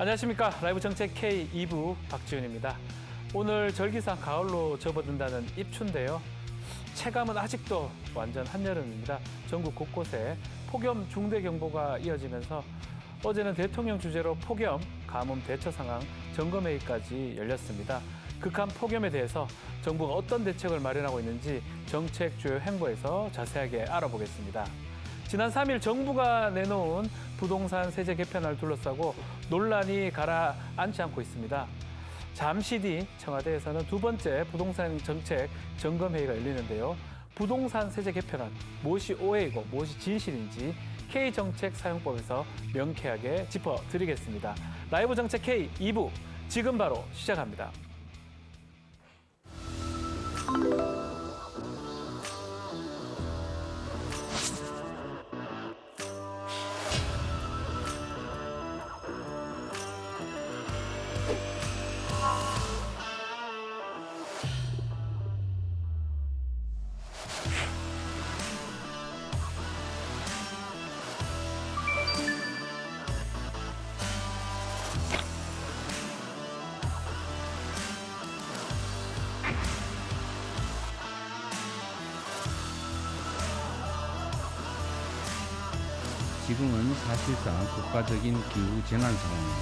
안녕하십니까. 라이브 정책 K 2부 박지훈입니다. 오늘 절기상 가을로 접어든다는 입추인데요. 체감은 아직도 완전 한여름입니다. 전국 곳곳에 폭염 중대경보가 이어지면서 어제는 대통령 주재로 폭염, 가뭄 대처 상황 점검회의까지 열렸습니다. 극한 폭염에 대해서 정부가 어떤 대책을 마련하고 있는지 정책 주요 행보에서 자세하게 알아보겠습니다. 지난 3일 정부가 내놓은 부동산 세제 개편을 둘러싸고 논란이 가라앉지 않고 있습니다. 잠시 뒤 청와대에서는 두 번째 부동산 정책 점검회의가 열리는데요. 부동산 세제 개편안 무엇이 오해이고 무엇이 진실인지 K정책사용법에서 명쾌하게 짚어드리겠습니다. 라이브 정책 K 2부 지금 바로 시작합니다. 지금은 사실상 국가적인 기후 재난 상황입니다.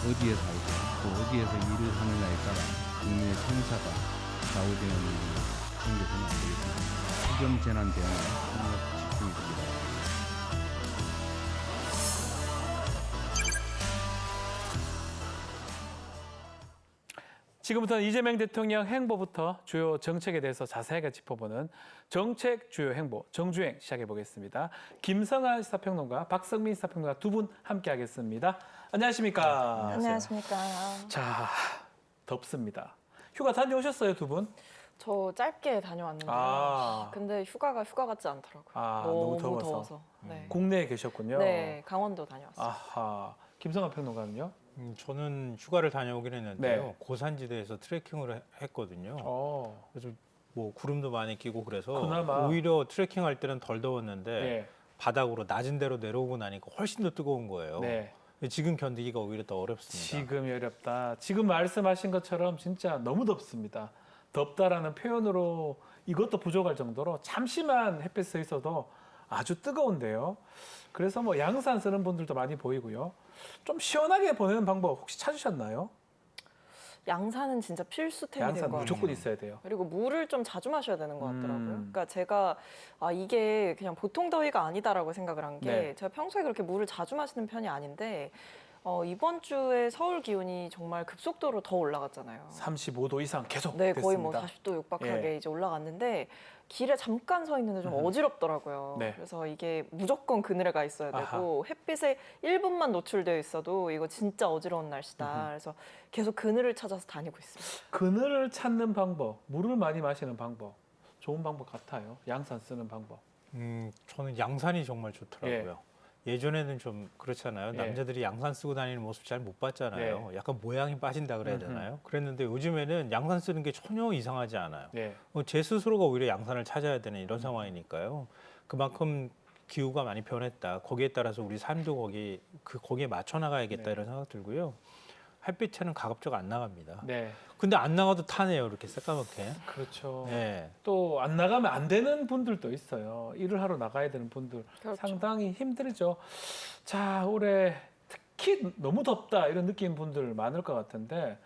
어디에 살고 또 어디에서 일을 하느냐에 따라 국민의 생사가 좌우되는 일이 생겨서는 안 되겠습니다. 폭염 재난 대응에 폭력 집중이 됩니다. 지금부터는 이재명 대통령 행보부터 주요 정책에 대해서 자세하게 짚어보는 정책 주요 행보 정주행 시작해 보겠습니다. 김성한 시사평론가, 박성민 시사평론가 두 분 함께하겠습니다. 안녕하십니까? 네, 안녕하십니까? 자, 덥습니다. 휴가 다녀오셨어요, 두 분? 저 짧게 다녀왔는데요. 근데 휴가가 휴가 같지 않더라고요. 너무 너무 더워서. 네. 국내에 계셨군요. 네, 강원도 다녀왔어요. 아하, 김성한 평론가는요? 저는 휴가를 다녀오긴 했는데요. 네. 고산지대에서 트레킹을 했거든요. 그래서 뭐 구름도 많이 끼고 그래서 그나마. 오히려 트레킹할 때는 덜 더웠는데 네. 바닥으로 낮은 데로 내려오고 나니까 훨씬 더 뜨거운 거예요. 네. 지금 견디기가 오히려 더 어렵습니다. 지금이 어렵다. 지금 말씀하신 것처럼 진짜 너무 덥습니다. 덥다라는 표현으로 이것도 부족할 정도로 잠시만 햇빛 서 있어도 아주 뜨거운데요. 그래서 뭐 양산 쓰는 분들도 많이 보이고요. 좀 시원하게 보내는 방법 혹시 찾으셨나요? 양산은 진짜 필수템이 된 양산 것 같아요. 무조건 있어야 돼요. 그리고 물을 좀 자주 마셔야 되는 것 같더라고요. 그러니까 제가 이게 그냥 보통 더위가 아니다라고 생각을 한 게 네. 제가 평소에 그렇게 물을 자주 마시는 편이 아닌데 이번 주에 서울 기온이 정말 급속도로 더 올라갔잖아요. 35도 이상 계속 네, 됐습니다. 거의 뭐 40도 육박하게 예. 이제 올라갔는데 길에 잠깐 서 있는데 좀 어지럽더라고요. 네. 그래서 이게 무조건 그늘에 가 있어야 되고 아하. 햇빛에 1분만 노출되어 있어도 이거 진짜 어지러운 날씨다. 그래서 계속 그늘을 찾아서 다니고 있습니다. 그늘을 찾는 방법, 물을 많이 마시는 방법, 좋은 방법 같아요. 양산 쓰는 방법. 저는 양산이 정말 좋더라고요. 예전에는 좀 그렇잖아요. 예. 남자들이 양산 쓰고 다니는 모습 잘 못 봤잖아요. 약간 모양이 빠진다 그래야 되나요? 그랬는데 요즘에는 양산 쓰는 게 전혀 이상하지 않아요. 네. 제 스스로가 오히려 양산을 찾아야 되는 이런 상황이니까요. 그만큼 기후가 많이 변했다. 거기에 따라서 우리 삶도 거기에 맞춰 나가야겠다 네. 이런 생각 들고요. 햇빛에는 가급적 안 나갑니다. 네. 근데 안 나가도 타네요. 이렇게 새까맣게. 그렇죠. 네. 또 안 나가면 안 되는 분들도 있어요. 일을 하러 나가야 되는 분들 그렇죠. 상당히 힘들죠. 자, 올해 특히 너무 덥다 이런 느낀 분들 많을 것 같은데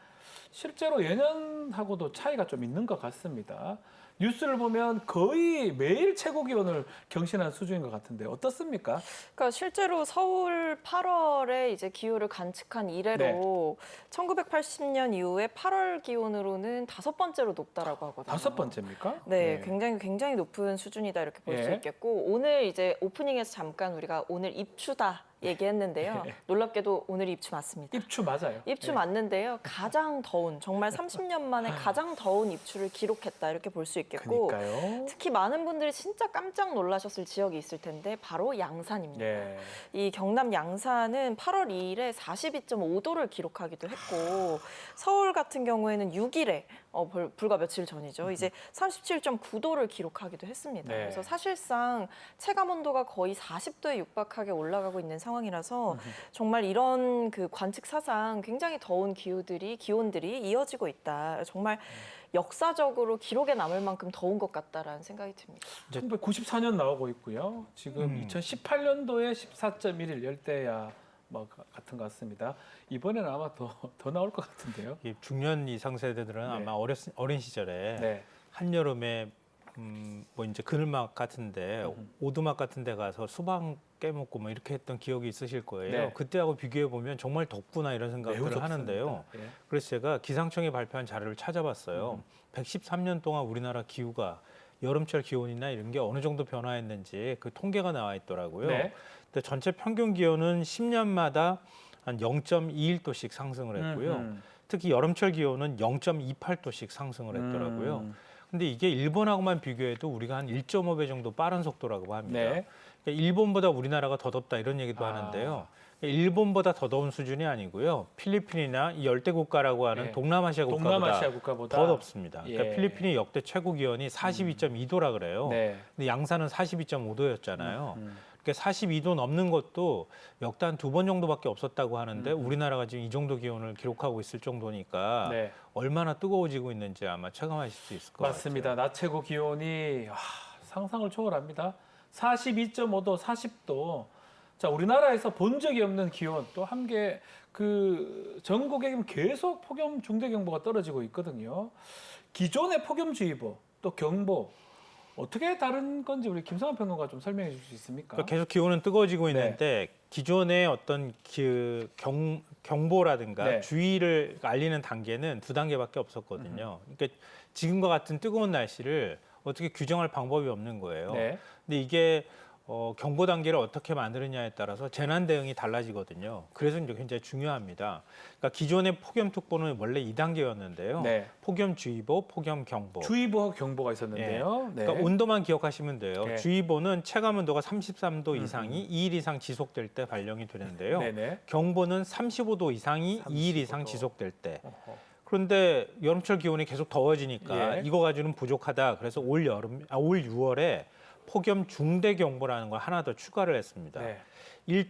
실제로 예년하고도 차이가 좀 있는 것 같습니다. 뉴스를 보면 거의 매일 최고 기온을 경신한 수준인 것 같은데 어떻습니까? 그러니까 실제로 서울 8월에 이제 기후를 관측한 이래로 1980년 이후에 8월 기온으로는 5번째로 높다라고 하거든요. 5번째입니까? 네, 굉장히 높은 수준이다 이렇게 볼 수 예. 있겠고 오늘 이제 오프닝에서 잠깐 우리가 오늘 입추다 얘기했는데요. 예. 놀랍게도 오늘 입추 맞습니다. 입추 맞아요. 입추 예. 맞는데요. 가장 더운 정말 30년 만에 가장 더운 입추를 기록했다 이렇게 볼 수 있겠고 그러니까요. 특히 많은 분들이 진짜 깜짝 놀라셨을 지역이 있을 텐데 바로 양산입니다. 네. 이 경남 양산은 8월 2일에 42.5도를 기록하기도 했고 서울 같은 경우에는 6일에 불과 며칠 전이죠. 이제 37.9도를 기록하기도 했습니다. 네. 그래서 사실상 체감 온도가 거의 40도에 육박하게 올라가고 있는 상황이라서 정말 이런 그 관측 사상 굉장히 더운 기온들이 이어지고 있다. 정말 역사적으로 기록에 남을 만큼 더운 것 같다라는 생각이 듭니다. 1994년 나오고 있고요. 지금 2018년도에 14.1일 열대야 뭐 같은 것 같습니다. 이번에는 아마 더 나올 것 같은데요. 이 중년 이상 세대들은 네. 아마 어린 시절에 네. 한여름에 뭐 이제 그늘막 같은데 오두막 같은데 가서 수박 깨먹고 뭐 이렇게 했던 기억이 있으실 거예요. 네. 그때하고 비교해 보면 정말 덥구나 이런 매우 생각들을 덥습니다. 하는데요. 예. 그래서 제가 기상청이 발표한 자료를 찾아봤어요. 113년 동안 우리나라 기후가 여름철 기온이나 이런 게 어느 정도 변화했는지 그 통계가 나와 있더라고요. 네. 근데 전체 평균 기온은 10년마다 한 0.21도씩 상승을 했고요. 특히 여름철 기온은 0.28도씩 상승을 했더라고요. 근데 이게 일본하고만 비교해도 우리가 한 1.5배 정도 빠른 속도라고 합니다. 네. 그러니까 일본보다 우리나라가 더 덥다 이런 얘기도 하는데요. 일본보다 더 더운 수준이 아니고요. 필리핀이나 이 열대 국가라고 하는 네. 동남아시아 동남아시아 국가보다 더 덥습니다. 그러니까 예. 필리핀이 역대 최고 기온이 42.2도라 그래요. 네. 근데 양산은 42.5도였잖아요. 그러니까 42도 넘는 것도 역대 한 2번 정도밖에 없었다고 하는데 우리나라가 지금 이 정도 기온을 기록하고 있을 정도니까 네. 얼마나 뜨거워지고 있는지 아마 체감하실 수 있을 것 맞습니다. 같아요. 낮 최고 기온이 상상을 초월합니다. 42.5도, 40도. 자, 우리나라에서 본 적이 없는 기온 또 함께 그 전국에 계속 폭염 중대 경보가 떨어지고 있거든요. 기존의 폭염주의보 또 경보 어떻게 다른 건지 우리 김성환 평론가 좀 설명해 줄 수 있습니까? 그러니까 계속 기온은 뜨거워지고 네. 있는데 기존의 어떤 경보라든가 네. 주의를 알리는 단계는 2단계밖에 없었거든요. 그러니까 지금과 같은 뜨거운 날씨를 어떻게 규정할 방법이 없는 거예요. 네. 근데 이게 경보 단계를 어떻게 만드느냐에 따라서 재난 대응이 달라지거든요. 그래서 이제 굉장히 중요합니다. 그러니까 기존의 폭염특보는 원래 2단계였는데요. 네. 폭염주의보, 폭염경보. 주의보와 경보가 있었는데요. 네. 그러니까 온도만 기억하시면 돼요. 네. 주의보는 체감 온도가 33도 이상이 2일 이상 지속될 때 발령이 되는데요. 네네. 경보는 35도 이상이 2일 이상 35도. 지속될 때. 어허. 그런데 여름철 기온이 계속 더워지니까 예. 이거 가지고는 부족하다. 그래서 올 6월에 폭염 중대 경보라는 걸 하나 더 추가를 했습니다. 네.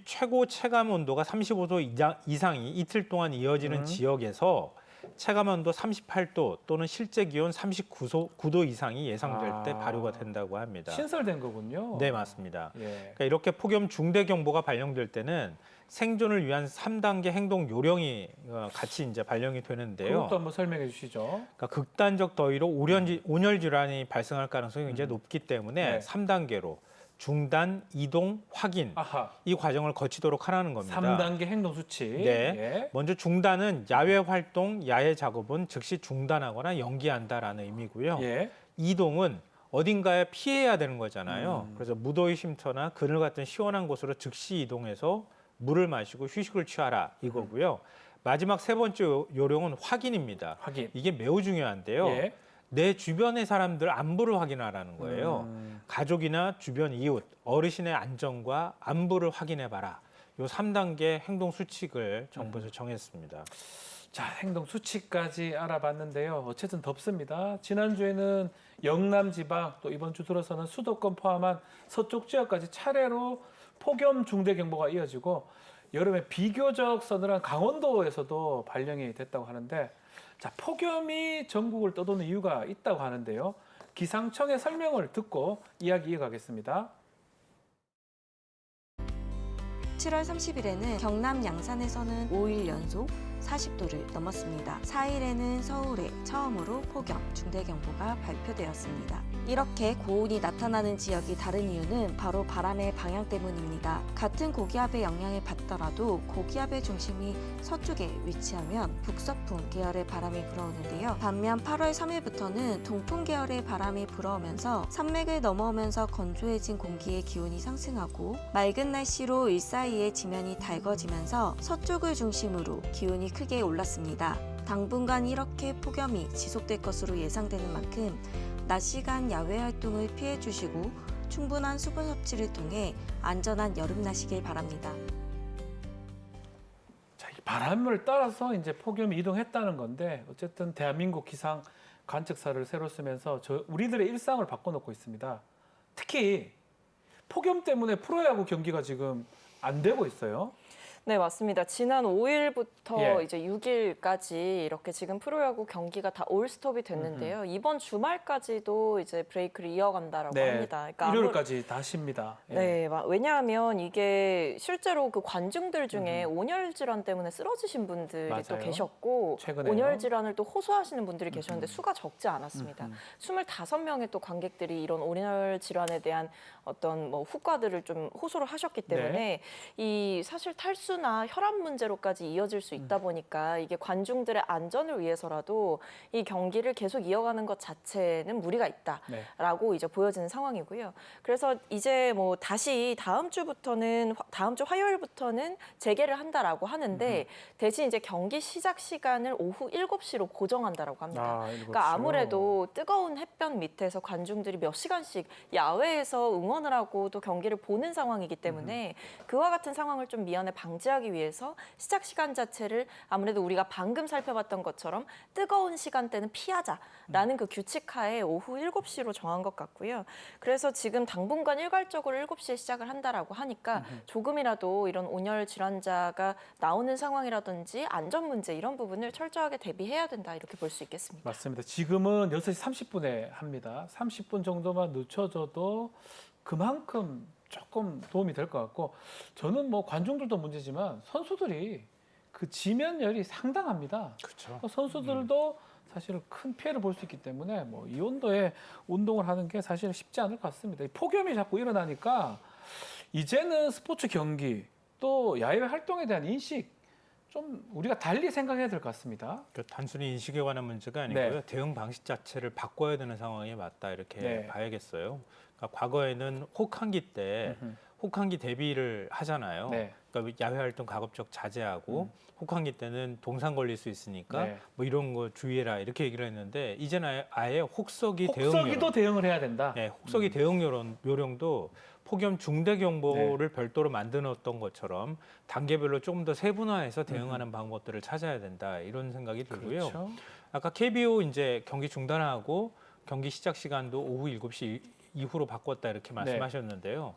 최고 체감 온도가 35도 이상이 이틀 동안 이어지는 지역에서 체감 온도 38도 또는 실제 기온 39도 이상이 예상될 때 발효가 된다고 합니다. 신설된 거군요. 네, 맞습니다. 예. 그러니까 이렇게 폭염 중대 경보가 발령될 때는 생존을 위한 3단계 행동 요령이 같이 이제 발령이 되는데요. 그것도 한번 설명해 주시죠. 그러니까 극단적 더위로 온열 질환이 발생할 가능성이 굉장히 높기 때문에 네. 3단계로 중단, 이동, 확인 아하. 이 과정을 거치도록 하라는 겁니다. 3단계 행동 수칙. 네. 예. 먼저 중단은 야외 활동, 야외 작업은 즉시 중단하거나 연기한다라는 의미고요. 예. 이동은 어딘가에 피해야 되는 거잖아요. 그래서 무더위 쉼터나 그늘 같은 시원한 곳으로 즉시 이동해서 물을 마시고 휴식을 취하라 이거고요. 마지막 세 번째 요령은 확인입니다. 확인. 이게 매우 중요한데요. 예. 내 주변의 사람들 안부를 확인하라는 거예요. 가족이나 주변 이웃, 어르신의 안전과 안부를 확인해봐라. 요 3단계 행동 수칙을 정부에서 정했습니다. 자, 행동 수칙까지 알아봤는데요. 어쨌든 덥습니다. 지난주에는 영남 지방 또 이번 주 들어서는 수도권 포함한 서쪽 지역까지 차례로 폭염 중대 경보가 이어지고 여름에 비교적 서늘한 강원도에서도 발령이 됐다고 하는데 자, 폭염이 전국을 떠도는 이유가 있다고 하는데요. 기상청의 설명을 듣고 이야기 이어가겠습니다. 7월 30일에는 경남 양산에서는 5일 연속 40도를 넘었습니다. 4일에는 서울에 처음으로 폭염 중대경보가 발표되었습니다. 이렇게 고온이 나타나는 지역이 다른 이유는 바로 바람의 방향 때문입니다. 같은 고기압의 영향을 받더라도 고기압의 중심이 서쪽에 위치하면 북서풍 계열의 바람이 불어오는데요. 반면 8월 3일부터는 동풍 계열의 바람이 불어오면서 산맥을 넘어오면서 건조해진 공기의 기온이 상승하고 맑은 날씨로 일사이에 지면이 달궈지면서 서쪽을 중심으로 기온이 크게 올랐습니다. 당분간 이렇게 폭염이 지속될 것으로 예상되는 만큼 낮 시간 야외 활동을 피해 주시고 충분한 수분 섭취를 통해 안전한 여름 나시길 바랍니다. 자, 이 바람을 따라서 이제 폭염이 이동했다는 건데 어쨌든 대한민국 기상 관측사를 새로 쓰면서 우리들의 일상을 바꿔놓고 있습니다. 특히 폭염 때문에 프로야구 경기가 지금 안 되고 있어요. 네, 맞습니다. 지난 5일부터 예. 이제 6일까지 이렇게 지금 프로야구 경기가 다 올스톱이 됐는데요. 이번 주말까지도 이제 브레이크를 이어간다라고 합니다. 그러니까 일요일까지 다 쉽니다. 예. 네, 왜냐하면 이게 실제로 그 관중들 중에 온열 질환 때문에 쓰러지신 분들이 또 맞아요. 계셨고 최근에요. 온열 질환을 또 호소하시는 분들이 계셨는데 수가 적지 않았습니다. 25명의 또 관객들이 이런 온열 질환에 대한 어떤 뭐 후과들을 좀 호소를 하셨기 때문에 이 사실 탈수나 혈압 문제로까지 이어질 수 있다 보니까 이게 관중들의 안전을 위해서라도 이 경기를 계속 이어가는 것 자체는 무리가 있다라고 이제 보여지는 상황이고요. 그래서 이제 뭐 다시 다음 주 화요일부터는 재개를 한다라고 하는데 대신 이제 경기 시작 시간을 오후 7시로 고정한다라고 합니다. 그러니까 아무래도 뜨거운 햇볕 밑에서 관중들이 몇 시간씩 야외에서 응원을 하고 또 경기를 보는 상황이기 때문에 그와 같은 상황을 좀 미연에 방지하기 위해서 시작 시간 자체를 아무래도 우리가 방금 살펴봤던 것처럼 뜨거운 시간대는 피하자라는 그 규칙하에 오후 7시로 정한 것 같고요. 그래서 지금 당분간 일괄적으로 7시에 시작을 한다라고 하니까 조금이라도 이런 온열 질환자가 나오는 상황이라든지 안전 문제 이런 부분을 철저하게 대비해야 된다 이렇게 볼 수 있겠습니다. 맞습니다. 지금은 6시 30분에 합니다. 30분 정도만 늦춰져도 그만큼 조금 도움이 될 것 같고 저는 뭐 관중들도 문제지만 선수들이 그 지면열이 상당합니다. 그렇죠. 선수들도 사실 큰 피해를 볼 수 있기 때문에 뭐 이 온도에 운동을 하는 게 사실 쉽지 않을 것 같습니다. 이 폭염이 자꾸 일어나니까 이제는 스포츠 경기 또 야외 활동에 대한 인식 좀 우리가 달리 생각해야 될 것 같습니다. 그러니까 단순히 인식에 관한 문제가 아니고요. 네. 대응 방식 자체를 바꿔야 되는 상황이 맞다 이렇게 네. 봐야겠어요. 그러니까 과거에는 혹한기 때 혹한기 대비를 하잖아요. 네. 그러니까 야외 활동 가급적 자제하고 혹한기 때는 동상 걸릴 수 있으니까 네. 뭐 이런 거 주의해라 이렇게 얘기를 했는데 이제는 아예 혹서기 대응 혹서기도 요령. 대응을 해야 된다. 네, 혹서기 대응 요령도 폭염 중대 경보를 별도로 만들었던 것처럼 단계별로 조금 더 세분화해서 대응하는 방법들을 찾아야 된다 이런 생각이 들고요. 그렇죠. 아까 KBO 이제 경기 중단하고 경기 시작 시간도 오후 7시 이후로 바꿨다 이렇게 말씀하셨는데요.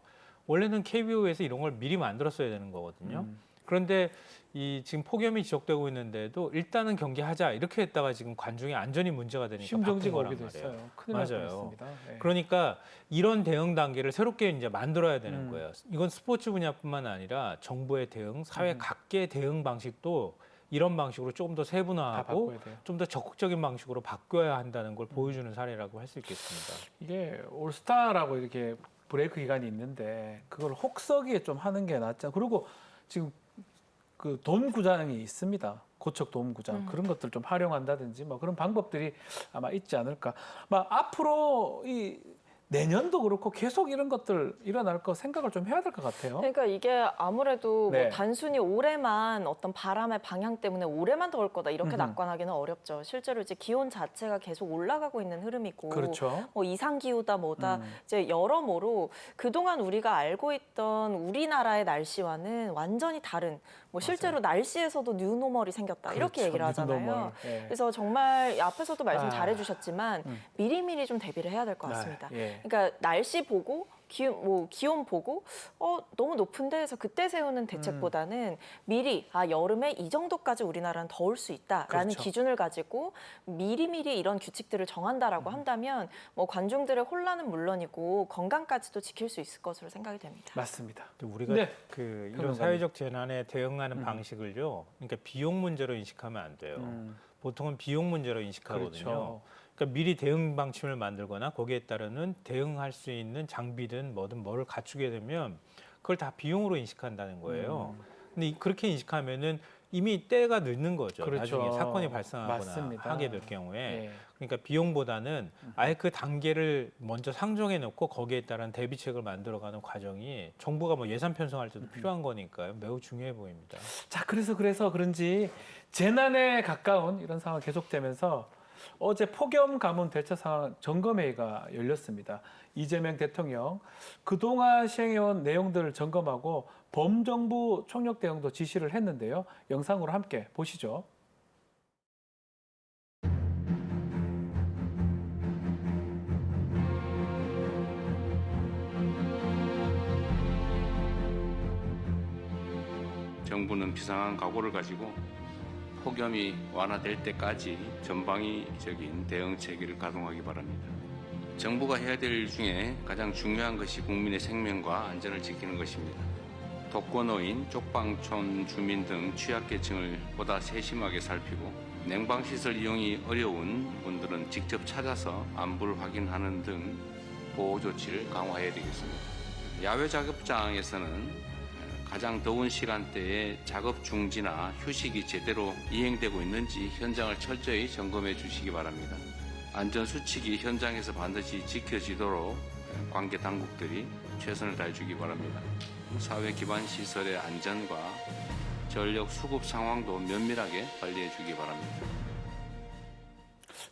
원래는 KBO에서 이런 걸 미리 만들었어야 되는 거거든요. 그런데 이 지금 폭염이 지속되고 있는데도 일단은 경기하자 이렇게 했다가 지금 관중의 안전이 문제가 되니까 심정지가 바꾼 오기도 거란 말이에요. 했어요. 큰일 날 맞아요. 뻔했습니다. 네. 그러니까 이런 대응 단계를 새롭게 이제 만들어야 되는 거예요. 이건 스포츠 분야뿐만 아니라 정부의 대응, 사회 각계의 대응 방식도 이런 방식으로 조금 더 다 세분화하고 바꿔야 돼요. 좀 더 적극적인 방식으로 바뀌어야 한다는 걸 보여주는 사례라고 할 수 있겠습니다. 이게 올스타라고 이렇게 브레이크 기간이 있는데 그걸 혹서기에 좀 하는 게 낫죠. 그리고 지금 그 돔구장이 있습니다. 고척 돔구장 그런 것들 좀 활용한다든지 뭐 그런 방법들이 아마 있지 않을까. 막 앞으로 이 내년도 그렇고 계속 이런 것들 일어날 거 생각을 좀 해야 될 것 같아요. 그러니까 이게 아무래도 네. 뭐 단순히 올해만 어떤 바람의 방향 때문에 올해만 더울 거다 이렇게 낙관하기는 어렵죠. 실제로 이제 기온 자체가 계속 올라가고 있는 흐름이고 그렇죠. 뭐 이상 기후다 뭐다 이제 여러모로 그동안 우리가 알고 있던 우리나라의 날씨와는 완전히 다른 뭐 실제로 날씨에서도 뉴노멀이 생겼다 이렇게 그렇죠. 얘기를 하잖아요. 뉴노멀. 네. 그래서 정말 앞에서도 말씀 아. 잘해주셨지만 미리미리 좀 대비를 해야 될 것 같습니다. 예. 그러니까 날씨 보고 기온 보고 너무 높은데 해서 그때 세우는 대책보다는 미리 여름에 이 정도까지 우리나라는 더울 수 있다라는 그렇죠. 기준을 가지고 미리미리 이런 규칙들을 정한다라고 한다면 뭐 관중들의 혼란은 물론이고 건강까지도 지킬 수 있을 것으로 생각이 됩니다. 맞습니다. 우리가 네. 그 이런 평론가님. 사회적 재난에 대응하는 방식을요. 그러니까 비용 문제로 인식하면 안 돼요. 보통은 비용 문제로 인식하거든요. 그렇죠. 그러니까 미리 대응 방침을 만들거나 거기에 따르는 대응할 수 있는 장비든 뭐든 뭐를 갖추게 되면 그걸 다 비용으로 인식한다는 거예요. 근데 그렇게 인식하면은 이미 때가 늦는 거죠. 그렇죠. 나중에 사건이 발생하거나 맞습니다. 하게 될 경우에. 예. 그러니까 비용보다는 아예 그 단계를 먼저 상정해 놓고 거기에 따른 대비책을 만들어가는 과정이 정부가 뭐 예산 편성할 때도 필요한 거니까요. 매우 중요해 보입니다. 자, 그래서 그런지 재난에 가까운 이런 상황이 계속되면서 어제 폭염 가뭄 대처 상황 점검회의가 열렸습니다. 이재명 대통령 그동안 시행해온 내용들을 점검하고 범정부 총력 대응도 지시를 했는데요. 영상으로 함께 보시죠. 정부는 비상한 각오를 가지고 폭염이 완화될 때까지 전방위적인 대응 체계를 가동하기 바랍니다. 정부가 해야 될 일 중에 가장 중요한 것이 국민의 생명과 안전을 지키는 것입니다. 독거노인, 쪽방촌 주민 등 취약계층을 보다 세심하게 살피고 냉방시설 이용이 어려운 분들은 직접 찾아서 안부를 확인하는 등 보호 조치를 강화해야 되겠습니다. 야외 작업장에서는 가장 더운 시간대에 작업 중지나 휴식이 제대로 이행되고 있는지 현장을 철저히 점검해 주시기 바랍니다. 안전수칙이 현장에서 반드시 지켜지도록 관계 당국들이 최선을 다해 주기 바랍니다. 사회 기반 시설의 안전과 전력 수급 상황도 면밀하게 관리해 주기 바랍니다.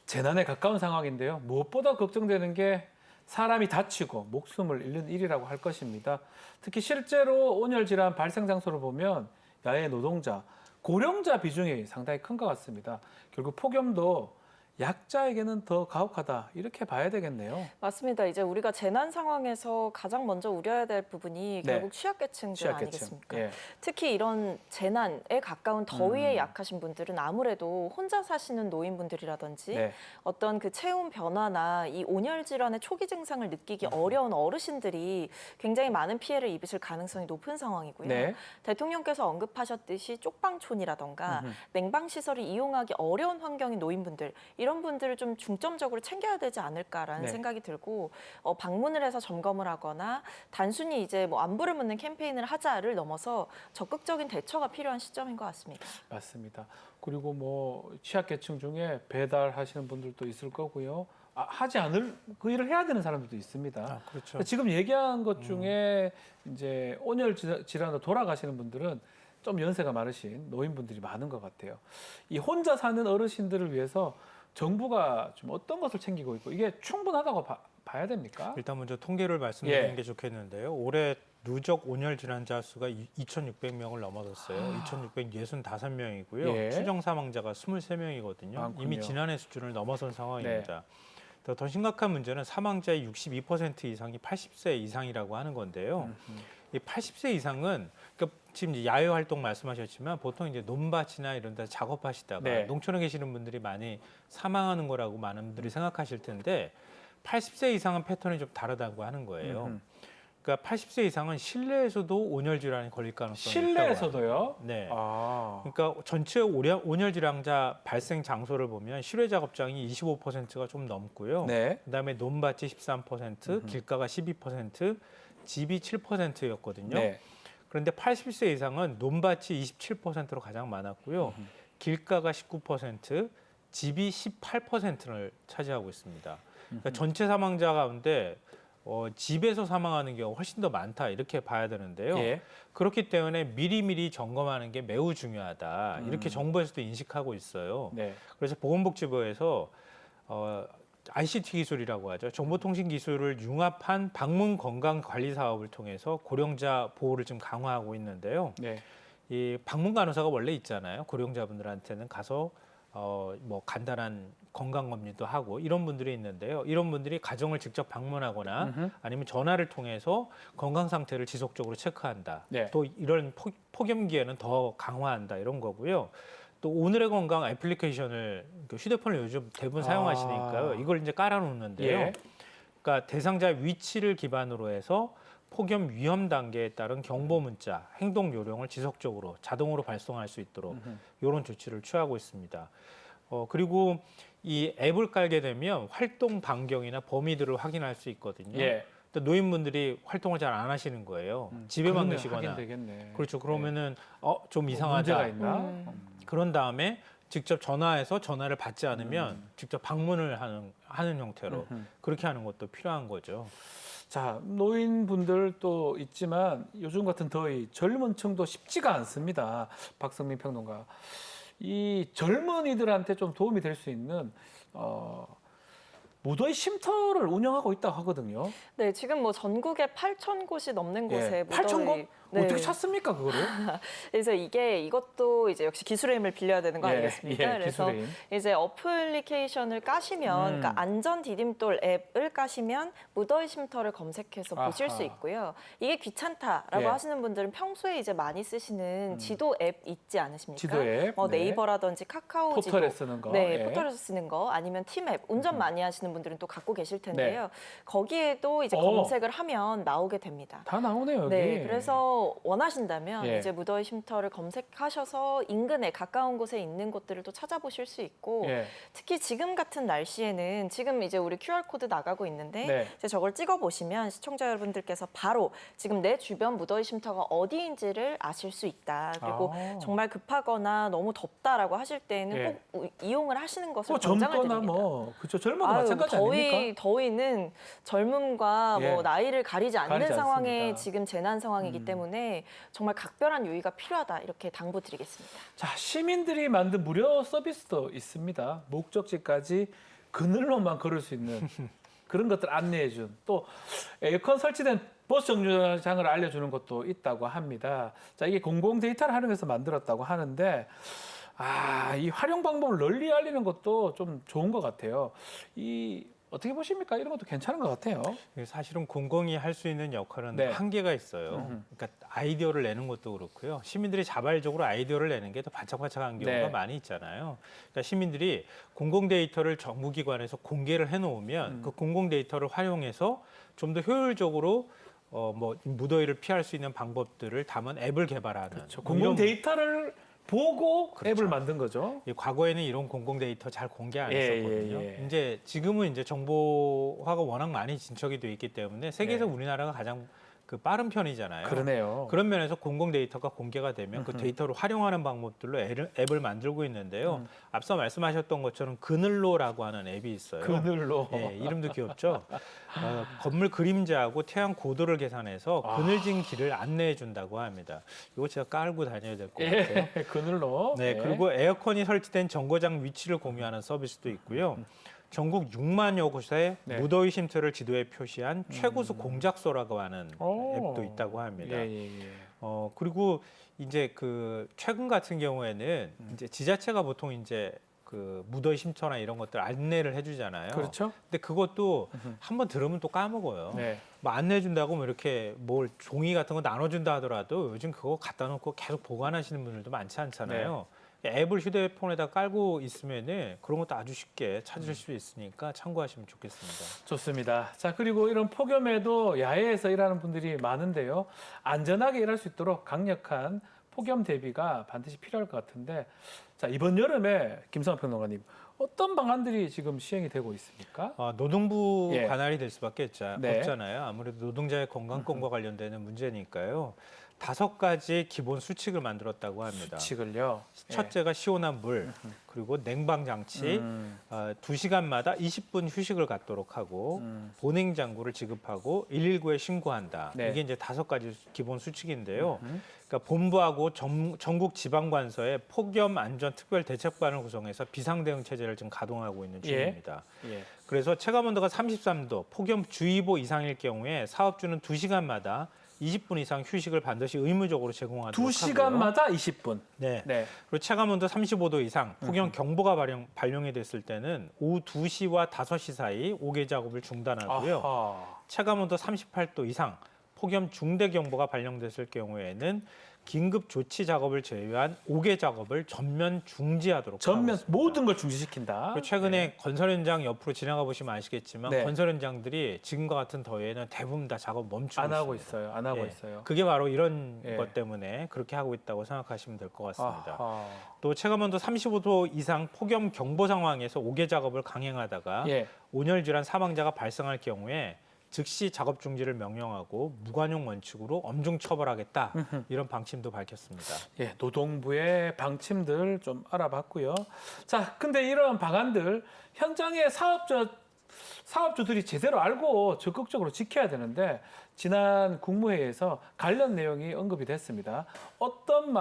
재난에 가까운 상황인데요. 무엇보다 걱정되는 게 사람이 다치고 목숨을 잃는 일이라고 할 것입니다. 특히 실제로 온열 질환 발생 장소를 보면 야외 노동자, 고령자 비중이 상당히 큰 것 같습니다. 결국 폭염도 약자에게는 더 가혹하다 이렇게 봐야 되겠네요. 맞습니다. 이제 우리가 재난 상황에서 가장 먼저 우려해야 될 부분이 네. 결국 취약계층들 취약계층. 아니겠습니까? 예. 특히 이런 재난에 가까운 더위에 약하신 분들은 아무래도 혼자 사시는 노인분들이라든지 네. 어떤 그 체온 변화나 이 온열 질환의 초기 증상을 느끼기 어려운 어르신들이 굉장히 많은 피해를 입으실 가능성이 높은 상황이고요. 네. 대통령께서 언급하셨듯이 쪽방촌이라던가 냉방 시설을 이용하기 어려운 환경인 노인분들 이런 분들을 좀 중점적으로 챙겨야 되지 않을까라는 네. 생각이 들고 방문을 해서 점검을 하거나 단순히 이제 뭐 안부를 묻는 캠페인을 하자를 넘어서 적극적인 대처가 필요한 시점인 것 같습니다. 맞습니다. 그리고 뭐 취약계층 중에 배달하시는 분들도 있을 거고요. 하지 않을 그 일을 해야 되는 사람들도 있습니다. 그렇죠. 지금 얘기한 것 중에 이제 온열 질환으로 돌아가시는 분들은 좀 연세가 많으신 노인분들이 많은 것 같아요. 이 혼자 사는 어르신들을 위해서 정부가 좀 어떤 것을 챙기고 있고 이게 충분하다고 봐야 됩니까? 일단 먼저 통계를 말씀드리는 예. 게 좋겠는데요. 올해 누적 온열 질환자 수가 2,600명을 넘어섰어요. 2,665명이고요. 예. 추정 사망자가 23명이거든요. 많군요. 이미 지난해 수준을 넘어선 상황입니다. 더 심각한 문제는 사망자의 62% 이상이 80세 이상이라고 하는 건데요. 이 80세 이상은 그러니까 지금 이제 야외 활동 말씀하셨지만 보통 이제 논밭이나 이런 데 작업하시다가 네. 농촌에 계시는 분들이 많이 사망하는 거라고 많은 분들이 생각하실 텐데 80세 이상은 패턴이 좀 다르다고 하는 거예요. 그러니까 80세 이상은 실내에서도 온열 질환이 걸릴 가능성이 있다고 실내에서도요? 네. 아. 그러니까 전체 온열 질환자 발생 장소를 보면 실외 작업장이 25%가 좀 넘고요. 네. 그다음에 논밭이 13%, 길가가 12%, 집이 7%였거든요. 네. 그런데 80세 이상은 논밭이 27%로 가장 많았고요. 길가가 19%, 집이 18%를 차지하고 있습니다. 그러니까 전체 사망자 가운데 집에서 사망하는 경우가 훨씬 더 많다 이렇게 봐야 되는데요. 예. 그렇기 때문에 미리미리 점검하는 게 매우 중요하다. 이렇게 정부에서도 인식하고 있어요. 네. 그래서 보건복지부에서 ICT 기술이라고 하죠. 정보통신 기술을 융합한 방문 건강 관리 사업을 통해서 고령자 보호를 좀 강화하고 있는데요. 네. 이 방문 간호사가 원래 있잖아요. 고령자분들한테는 가서 뭐 간단한 건강 검진도 하고 이런 분들이 있는데요. 이런 분들이 가정을 직접 방문하거나 아니면 전화를 통해서 건강 상태를 지속적으로 체크한다. 네. 또 이런 폭염기에는 더 강화한다 이런 거고요. 또 오늘의 건강 애플리케이션을 휴대폰을 요즘 대부분 사용하시니까요. 이걸 이제 깔아놓는데요. 예. 그러니까 대상자 위치를 기반으로 해서 폭염 위험 단계에 따른 경보 문자, 행동 요령을 지속적으로 자동으로 발송할 수 있도록 이런 조치를 취하고 있습니다. 그리고 이 앱을 깔게 되면 활동 반경이나 범위들을 확인할 수 있거든요. 예. 또 노인분들이 활동을 잘 안 하시는 거예요. 집에만 그러면 계시거나. 하긴 되겠네. 그렇죠. 그러면은 좀 뭐 이상하다. 문제가 있나? 그런 다음에 직접 전화해서 전화를 받지 않으면 직접 방문을 하는 형태로 그렇게 하는 것도 필요한 거죠. 자, 노인분들 또 있지만 요즘 같은 더위 젊은 층도 쉽지가 않습니다. 박성민 평론가. 이 젊은이들한테 좀 도움이 될 수 있는 무더위 쉼터를 운영하고 있다고 하거든요. 네, 지금 뭐 전국에 8,000곳이 넘는 예, 곳에 8,000 곳? 네. 어떻게 찾습니까 그거를? 그래서 이것도 이제 역시 기술의 힘을 빌려야 되는 거 아니겠습니까? 그래서 기술의 힘. 이제 어플리케이션을 까시면, 그러니까 안전 디딤돌 앱을 까시면 무더위 쉼터를 검색해서 보실 아하. 수 있고요. 이게 귀찮다라고 예. 하시는 분들은 평소에 이제 많이 쓰시는 지도 앱 있지 않으십니까? 지도 앱. 네. 네이버라든지 카카오 지도. 포털에 쓰는 거. 네, 예. 포털에서 쓰는 거 아니면 팀앱 운전 많이 하시는 분들은 또 갖고 계실 텐데요. 거기에도 이제 검색을 하면 나오게 됩니다. 다 나오네요 여기. 네, 그래서 원하신다면 예. 이제 무더위 쉼터를 검색하셔서 인근에 가까운 곳에 있는 곳들을 또 찾아보실 수 있고 예. 특히 지금 같은 날씨에는 지금 이제 우리 QR 코드 나가고 있는데 네. 이제 저걸 찍어 보시면 시청자 여러분들께서 바로 지금 내 주변 무더위 쉼터가 어디인지를 아실 수 있다. 그리고 아. 정말 급하거나 너무 덥다라고 하실 때는 예. 꼭 이용을 하시는 것을 뭐 권장을 젊거나 드립니다. 뭐 그렇죠. 젊어도 마찬가지 아닙니까? 더위는 젊음과 예. 뭐 나이를 가리지 않는 가리지 상황에 않습니다. 지금 재난 상황이기 때문에 정말 각별한 유의가 필요하다 이렇게 당부드리겠습니다. 자, 시민들이 만든 무료 서비스도 있습니다. 목적지까지 그늘로만 걸을 수 있는 그런 것들 안내해준 또 에어컨 설치된 버스 정류장을 알려주는 것도 있다고 합니다. 자, 이게 공공 데이터를 활용해서 만들었다고 하는데 이 활용 방법을 널리 알리는 것도 좀 좋은 것 같아요. 어떻게 보십니까? 이런 것도 괜찮은 것 같아요. 사실은 공공이 할 수 있는 역할은 네. 한계가 있어요. 그러니까 아이디어를 내는 것도 그렇고요. 시민들이 자발적으로 아이디어를 내는 게 더 반짝반짝한 경우가 네. 많이 있잖아요. 그러니까 시민들이 공공 데이터를 정부기관에서 공개를 해놓으면 그 공공 데이터를 활용해서 좀 더 효율적으로 뭐 무더위를 피할 수 있는 방법들을 담은 앱을 개발하는 그렇죠. 뭐 공공 이런 데이터를 보고 그렇죠. 앱을 만든 거죠. 과거에는 이런 공공 데이터 잘 공개 안 예, 했었거든요. 예, 예. 이제 지금은 이제 정보화가 워낙 많이 진척이 돼 있기 때문에 세계에서 네. 우리나라가 가장 그 빠른 편이잖아요. 그러네요. 그런 면에서 공공 데이터가 공개가 되면 그 데이터를 활용하는 방법들로 앱을 만들고 있는데요. 앞서 말씀하셨던 것처럼 그늘로라고 하는 앱이 있어요. 그늘로. 예, 이름도 귀엽죠. 건물 그림자하고 태양 고도를 계산해서 그늘진 길을 안내해 준다고 합니다. 이거 제가 깔고 다녀야 될 것 같아요. 예, 그늘로. 네, 그리고 에어컨이 설치된 정거장 위치를 공유하는 서비스도 있고요. 전국 6만여 곳에 네. 무더위 쉼터를 지도에 표시한 최고수 공작소라고 하는 오. 앱도 있다고 합니다. 예. 그리고 이제 그 최근 같은 경우에는 이제 지자체가 보통 이제 그 무더위 쉼터나 이런 것들 안내를 해주잖아요. 그렇죠. 근데 그것도 한번 들으면 또 까먹어요. 네. 뭐 안내해준다고 뭐 이렇게 뭘 종이 같은 거 나눠준다 하더라도 요즘 그거 갖다 놓고 계속 보관하시는 분들도 많지 않잖아요. 앱을 휴대폰에다 깔고 있으면은 그런 것도 아주 쉽게 찾을 수 있으니까 참고하시면 좋겠습니다. 좋습니다. 자, 그리고 이런 폭염에도 야외에서 일하는 분들이 많은데요. 안전하게 일할 수 있도록 강력한 폭염 대비가 반드시 필요할 것 같은데, 자, 이번 여름에 김성환 평론가님 어떤 방안들이 지금 시행이 되고 있습니까? 노동부 예. 관할이 될 수밖에 네. 없잖아요. 아무래도 노동자의 건강권과 관련되는 문제니까요. 5가지 기본 수칙을 만들었다고 합니다. 수칙을요. 첫째가 시원한 물, 그리고 냉방 장치, 2시간마다 20분 휴식을 갖도록 하고 보냉 장구를 지급하고 119에 신고한다. 네. 이게 이제 5가지 기본 수칙인데요. 그러니까 본부하고 전국 지방관서에 폭염 안전 특별 대책반을 구성해서 비상 대응 체제를 지금 가동하고 있는 중입니다. 예. 그래서 체감 온도가 33도, 폭염 주의보 이상일 경우에 사업주는 2시간마다 20분 이상 휴식을 반드시 의무적으로 제공하도록 하고요. 2시간마다 20분. 네. 네. 그리고 체감 온도 35도 이상 폭염 경보가 발령이 됐을 때는 오후 2시와 5시 사이 5개 작업을 중단하고요. 아하. 체감 온도 38도 이상 폭염 중대 경보가 발령됐을 경우에는 긴급 조치 작업을 제외한 5개 작업을 전면 중지하도록 하고 전면 있습니다. 모든 걸 중지시킨다. 그리고 최근에 건설 현장 옆으로 지나가 보시면 아시겠지만 네. 건설 현장들이 지금과 같은 더위에는 대부분 다 작업 멈추고 안 하고 있습니다. 있어요. 안 하고 예. 있어요. 그게 바로 이런 예. 것 때문에 그렇게 하고 있다고 생각하시면 될 것 같습니다. 아하. 또 체감온도 35도 이상 폭염 경보 상황에서 5개 작업을 강행하다가 예. 온열 질환 사망자가 발생할 경우에 즉시 작업 중지를 명령하고 무관용 원칙으로 엄중 처벌하겠다. 이런 방침도 밝혔습니다. 예, 노동부의 방침들 좀 알아봤고요. 자, 근데 이런 방안들 현장의 사업주들이 제대로 알고 적극적으로 지켜야 되는데 지난 국무회의에서 관련 내용이 언급이 됐습니다. 어떤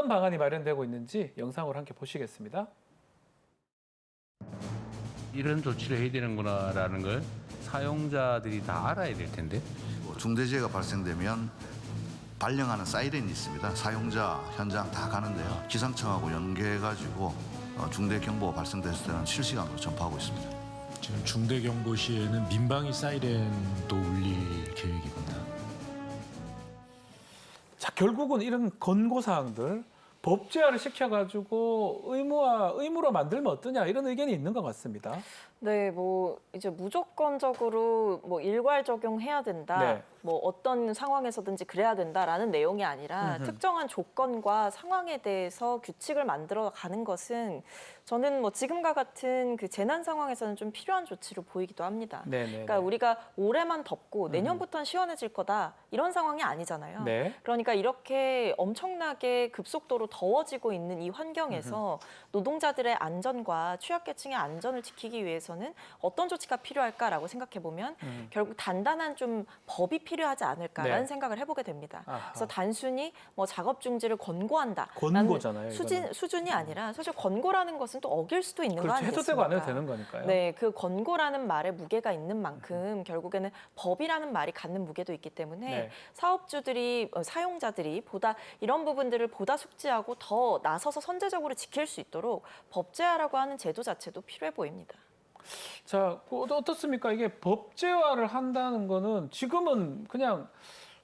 방안이 마련되고 있는지 영상으로 함께 보시겠습니다. 이런 조치를 해야 되는구나라는 걸 사용자들이 다 알아야 될 텐데. 중대재해가 발생되면 발령하는 사이렌이 있습니다. 사용자 현장 다 가는데요. 기상청하고 연계해가지고 중대 경보가 발생됐을 때는 실시간으로 전파하고 있습니다. 지금 중대 경보 시에는 민방위 사이렌도 울릴 계획입니다. 자, 결국은 이런 권고 사항들 법제화를 시켜가지고 의무로 만들면 어떠냐 이런 의견이 있는 것 같습니다. 네, 뭐 이제 무조건적으로 뭐 일괄 적용해야 된다. 네. 뭐 어떤 상황에서든지 그래야 된다라는 내용이 아니라 특정한 조건과 상황에 대해서 규칙을 만들어 가는 것은 저는 뭐 지금과 같은 그 재난 상황에서는 좀 필요한 조치로 보이기도 합니다. 네네. 그러니까 우리가 올해만 덥고 내년부터는 시원해질 거다 이런 상황이 아니잖아요. 네. 그러니까 이렇게 엄청나게 급속도로 더워지고 있는 이 환경에서 노동자들의 안전과 취약계층의 안전을 지키기 위해서는 어떤 조치가 필요할까라고 생각해 보면 결국 단단한 좀 법이 필요하지 않을까라는 네. 생각을 해보게 됩니다. 아하. 그래서 단순히 뭐 작업 중지를 권고한다. 권고잖아요, 이거는. 수준이 아니라 사실 권고라는 것은 또 어길 수도 있는 거 그렇죠. 아니겠습니까? 해도 되고 안 해도 되는 거니까요. 네, 그 권고라는 말에 무게가 있는 만큼 결국에는 법이라는 말이 갖는 무게도 있기 때문에 네. 사업주들이 사용자들이 보다 이런 부분들을 보다 숙지하고 더 나서서 선제적으로 지킬 수 있도록 법제화라고 하는 제도 자체도 필요해 보입니다. 자, 어떻습니까? 이게 법제화를 한다는 거는 지금은 그냥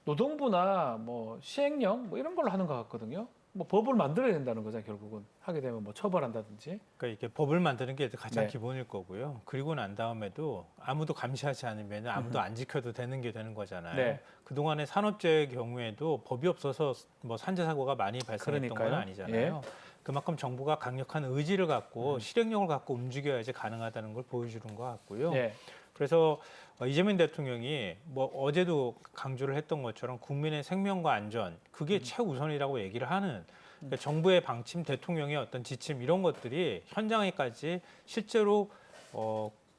노동부나 뭐 시행령 뭐 이런 걸로 하는 것 같거든요. 뭐 법을 만들어야 된다는 거죠, 결국은. 하게 되면 뭐 처벌한다든지. 그러니까 이게 법을 만드는 게 가장 네. 기본일 거고요. 그리고 난 다음에도 아무도 감시하지 않으면 아무도 안 지켜도 되는 게 되는 거잖아요. 네. 그동안의 산업재해의 경우에도 법이 없어서 뭐 산재 사고가 많이 발생했던 건 그러니까요. 아니잖아요. 예. 그만큼 정부가 강력한 의지를 갖고 실행력을 갖고 움직여야지 가능하다는 걸 보여주는 것 같고요. 예. 그래서 이재명 대통령이 뭐 어제도 강조를 했던 것처럼 국민의 생명과 안전 그게 최우선이라고 얘기를 하는 그러니까 정부의 방침, 대통령의 어떤 지침 이런 것들이 현장에까지 실제로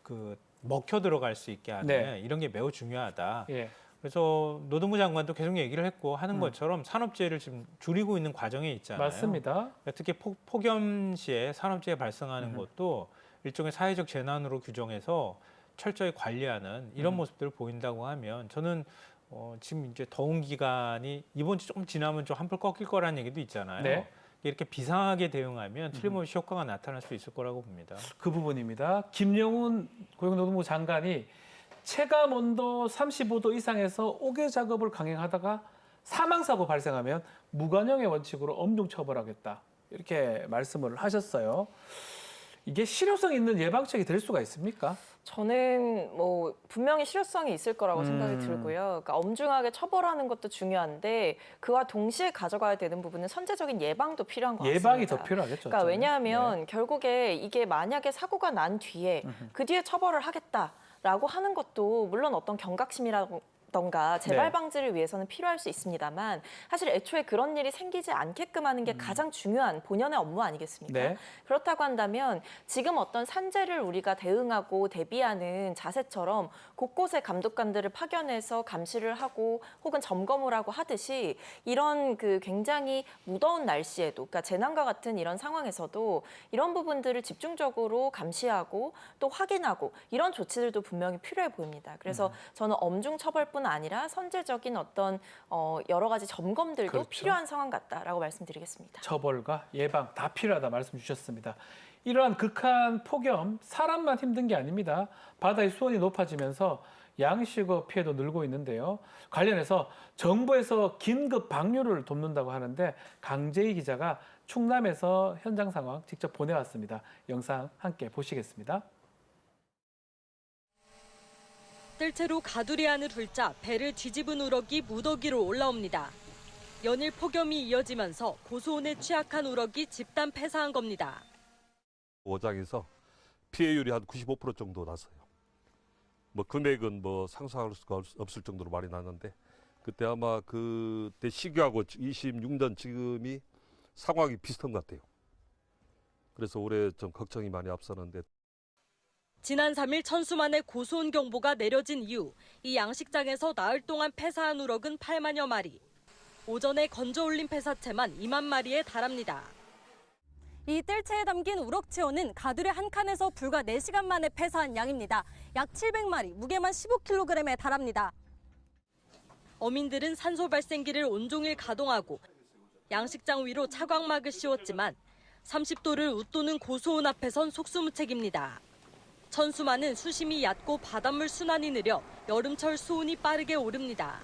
그 먹혀 들어갈 수 있게 하는 네. 이런 게 매우 중요하다. 예. 그래서 노동부 장관도 계속 얘기를 했고 하는 것처럼 산업재해를 지금 줄이고 있는 과정에 있잖아요. 맞습니다. 그러니까 특히 폭염 시에 산업재해 발생하는 것도 일종의 사회적 재난으로 규정해서 철저히 관리하는 이런 모습들을 보인다고 하면 저는 지금 이제 더운 기간이 이번 주 조금 지나면 좀 한풀 꺾일 거라는 얘기도 있잖아요. 네. 이렇게 비상하게 대응하면 틀림없이 효과가 나타날 수 있을 거라고 봅니다. 그 부분입니다. 김영훈 고용노동부 장관이 체감 온도 35도 이상에서 옥외 작업을 강행하다가 사망사고 발생하면 무관용의 원칙으로 엄중 처벌하겠다. 이렇게 말씀을 하셨어요. 이게 실효성 있는 예방책이 될 수가 있습니까? 저는 뭐 분명히 실효성이 있을 거라고 생각이 들고요. 그러니까 엄중하게 처벌하는 것도 중요한데 그와 동시에 가져가야 되는 부분은 선제적인 예방도 필요한 것 같습니다. 예방이 더 필요하겠죠. 그러니까 저는. 왜냐하면 네. 결국에 이게 만약에 사고가 난 뒤에 그 뒤에 처벌을 하겠다라고 하는 것도 물론 어떤 경각심이라던가 재발 네. 방지를 위해서는 필요할 수 있습니다만 사실 애초에 그런 일이 생기지 않게끔 하는 게 가장 중요한 본연의 업무 아니겠습니까? 네. 그렇다고 한다면 지금 어떤 산재를 우리가 대응하고 대비하는 자세처럼 곳곳에 감독관들을 파견해서 감시를 하고 혹은 점검을 하고 하듯이 이런 그 굉장히 무더운 날씨에도 그러니까 재난과 같은 이런 상황에서도 이런 부분들을 집중적으로 감시하고 또 확인하고 이런 조치들도 분명히 필요해 보입니다. 그래서 저는 엄중 처벌뿐 아니라 선제적인 어떤 여러 가지 점검들도 그렇죠. 필요한 상황 같다라고 말씀드리겠습니다. 처벌과 예방 다 필요하다 말씀 주셨습니다. 이러한 극한 폭염, 사람만 힘든 게 아닙니다. 바다의 수온이 높아지면서 양식업 피해도 늘고 있는데요. 관련해서 정부에서 긴급 방류를 돕는다고 하는데 강재희 기자가 충남에서 현장 상황 직접 보내왔습니다. 영상 함께 보시겠습니다. 뜰채로 가두리 안을 훑자 배를 뒤집은 우럭이 무더기로 올라옵니다. 연일 폭염이 이어지면서 고수온에 취약한 우럭이 집단 폐사한 겁니다. 어장에서 피해율이 한 95% 정도 났어요. 뭐 금액은 뭐 상상할 수가 없을 정도로 많이 났는데 그때 아마 그때 시기하고 26년 지금이 상황이 비슷한 것 같아요. 그래서 올해 좀 걱정이 많이 앞서는데 지난 3일 천수만에 고수온 경보가 내려진 이후 이 양식장에서 나흘 동안 폐사한 우럭은 8만여 마리. 오전에 건져 올린 폐사체만 2만 마리에 달합니다. 이 뜰채에 담긴 우럭치어는 가두리 한 칸에서 불과 4시간 만에 폐사한 양입니다. 약 700마리, 무게만 15kg에 달합니다. 어민들은 산소 발생기를 온종일 가동하고 양식장 위로 차광막을 씌웠지만 30도를 웃도는 고소온 앞에선 속수무책입니다. 천수만은 수심이 얕고 바닷물 순환이 느려 여름철 수온이 빠르게 오릅니다.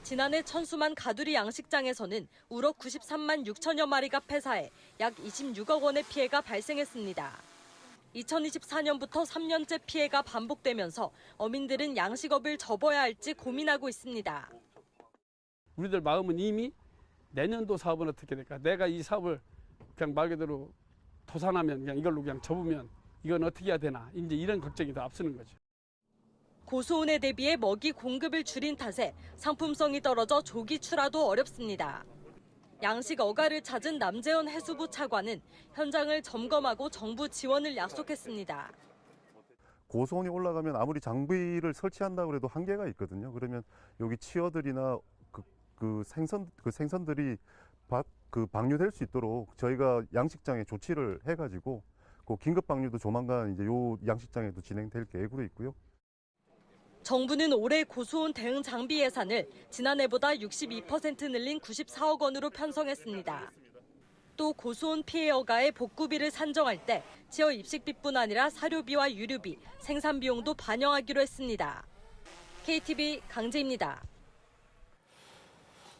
지난해 천수만 가두리 양식장에서는 우럭 93만 6천여 마리가 폐사해 약 26억 원의 피해가 발생했습니다. 2024년부터 3년째 피해가 반복되면서 어민들은 양식업을 접어야 할지 고민하고 있습니다. 우리들 마음은 이미 내년도 사업은 어떻게 될까? 내가 이 사업을 그냥 말 그대로 도산하면 그냥 이걸로 그냥 접으면 이건 어떻게 해야 되나? 이제 이런 걱정이 더 앞서는 거죠. 고소온에 대비해 먹이 공급을 줄인 탓에 상품성이 떨어져 조기 출하도 어렵습니다. 양식 어가를 찾은 남재현 해수부 차관은 현장을 점검하고 정부 지원을 약속했습니다. 고소온이 올라가면 아무리 장비를 설치한다고 해도 한계가 있거든요. 그러면 여기 치어들이나 그 생선들이 방류될 수 있도록 저희가 양식장에 조치를 해가지고 그 긴급 방류도 조만간 이제 요 양식장에도 진행될 계획으로 있고요. 정부는 올해 고소온 대응 장비 예산을 지난해보다 62% 늘린 94억 원으로 편성했습니다. 또 고소온 피해 어가의 복구비를 산정할 때 지어 입식비뿐 아니라 사료비와 유류비, 생산 비용도 반영하기로 했습니다. KTV 강재입니다.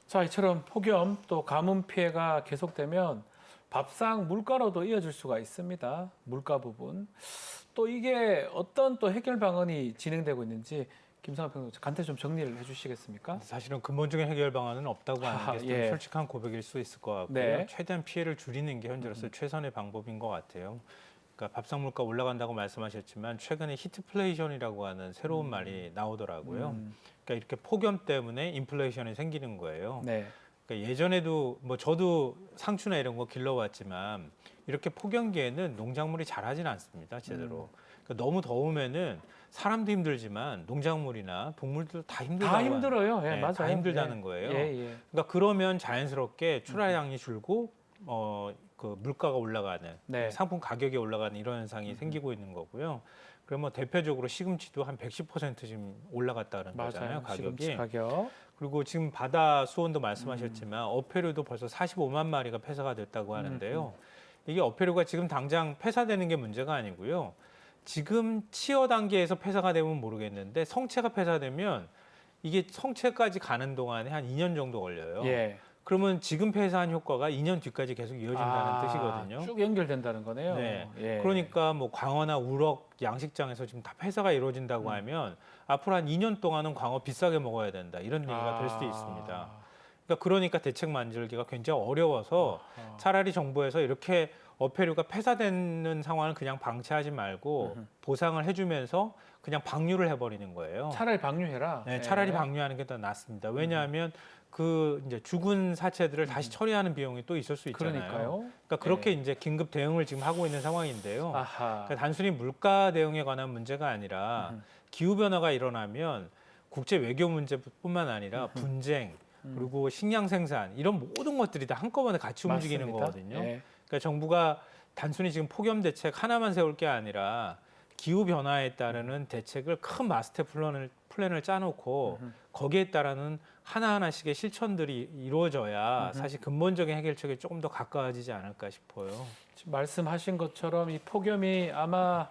자, 이처럼 폭염 또 가뭄 피해가 계속되면 밥상 물가로도 이어질 수가 있습니다. 물가 부분. 또 이게 어떤 또 해결 방안이 진행되고 있는지 김상환 평론가 간단히 좀 정리를 해주시겠습니까? 사실은 근본적인 해결 방안은 없다고 하는 게 좀 솔직한 고백일 수 있을 것 같고요. 네. 최대한 피해를 줄이는 게 현재로서 최선의 방법인 것 같아요. 그러니까 밥상 물가 올라간다고 말씀하셨지만 최근에 히트플레이션이라고 하는 새로운 말이 나오더라고요. 그러니까 이렇게 폭염 때문에 인플레이션이 생기는 거예요. 네. 그러니까 예전에도 뭐 저도 상추나 이런 거 길러왔지만 이렇게 폭염기에는 농작물이 자라지는 않습니다, 제대로. 그러니까 너무 더우면은 사람도 힘들지만 농작물이나 동물들 다 힘들다고. 다 힘들어요. 예, 네, 맞아요. 다 힘들다는 거예요. 예. 그러니까 그러면 자연스럽게 출하량이 줄고 그 물가가 올라가는 네. 상품 가격이 올라가는 이런 현상이 생기고 있는 거고요. 그럼 뭐 대표적으로 시금치도 한 110% 지금 올라갔다는 거잖아요, 맞아요. 가격이. 시금치 가격. 그리고 지금 바다 수온도 말씀하셨지만 어패류도 벌써 45만 마리가 폐사가 됐다고 하는데요. 이게 어패류가 지금 당장 폐사되는 게 문제가 아니고요. 지금 치어 단계에서 폐사가 되면 모르겠는데 성체가 폐사되면 이게 성체까지 가는 동안에 한 2년 정도 걸려요. 예. 그러면 지금 폐사한 효과가 2년 뒤까지 계속 이어진다는 뜻이거든요. 쭉 연결된다는 거네요. 네. 예. 그러니까 뭐 광어나 우럭 양식장에서 지금 다 폐사가 이루어진다고 하면 앞으로 한 2년 동안은 광어 비싸게 먹어야 된다. 이런 얘기가 될 수도 있습니다. 그러니까 대책 만들기가 굉장히 어려워서 차라리 정부에서 이렇게 어패류가 폐사되는 상황을 그냥 방치하지 말고 보상을 해주면서 그냥 방류를 해버리는 거예요. 차라리 방류해라. 네, 차라리 방류하는 게 더 낫습니다. 왜냐하면 그 이제 죽은 사체들을 다시 처리하는 비용이 또 있을 수 있잖아요. 그러니까요. 그러니까 그렇게 이제 긴급 대응을 지금 하고 있는 상황인데요. 아하. 그러니까 단순히 물가 대응에 관한 문제가 아니라 기후 변화가 일어나면 국제 외교 문제뿐만 아니라 분쟁 그리고 식량 생산 이런 모든 것들이 다 한꺼번에 같이 움직이는 맞습니다. 거거든요. 예. 그러니까 정부가 단순히 지금 폭염 대책 하나만 세울 게 아니라 기후 변화에 따르는 대책을 큰 마스터 플랜을 짜놓고 거기에 따르는 하나하나씩의 실천들이 이루어져야 사실 근본적인 해결책에 조금 더 가까워지지 않을까 싶어요. 지금 말씀하신 것처럼 이 폭염이 아마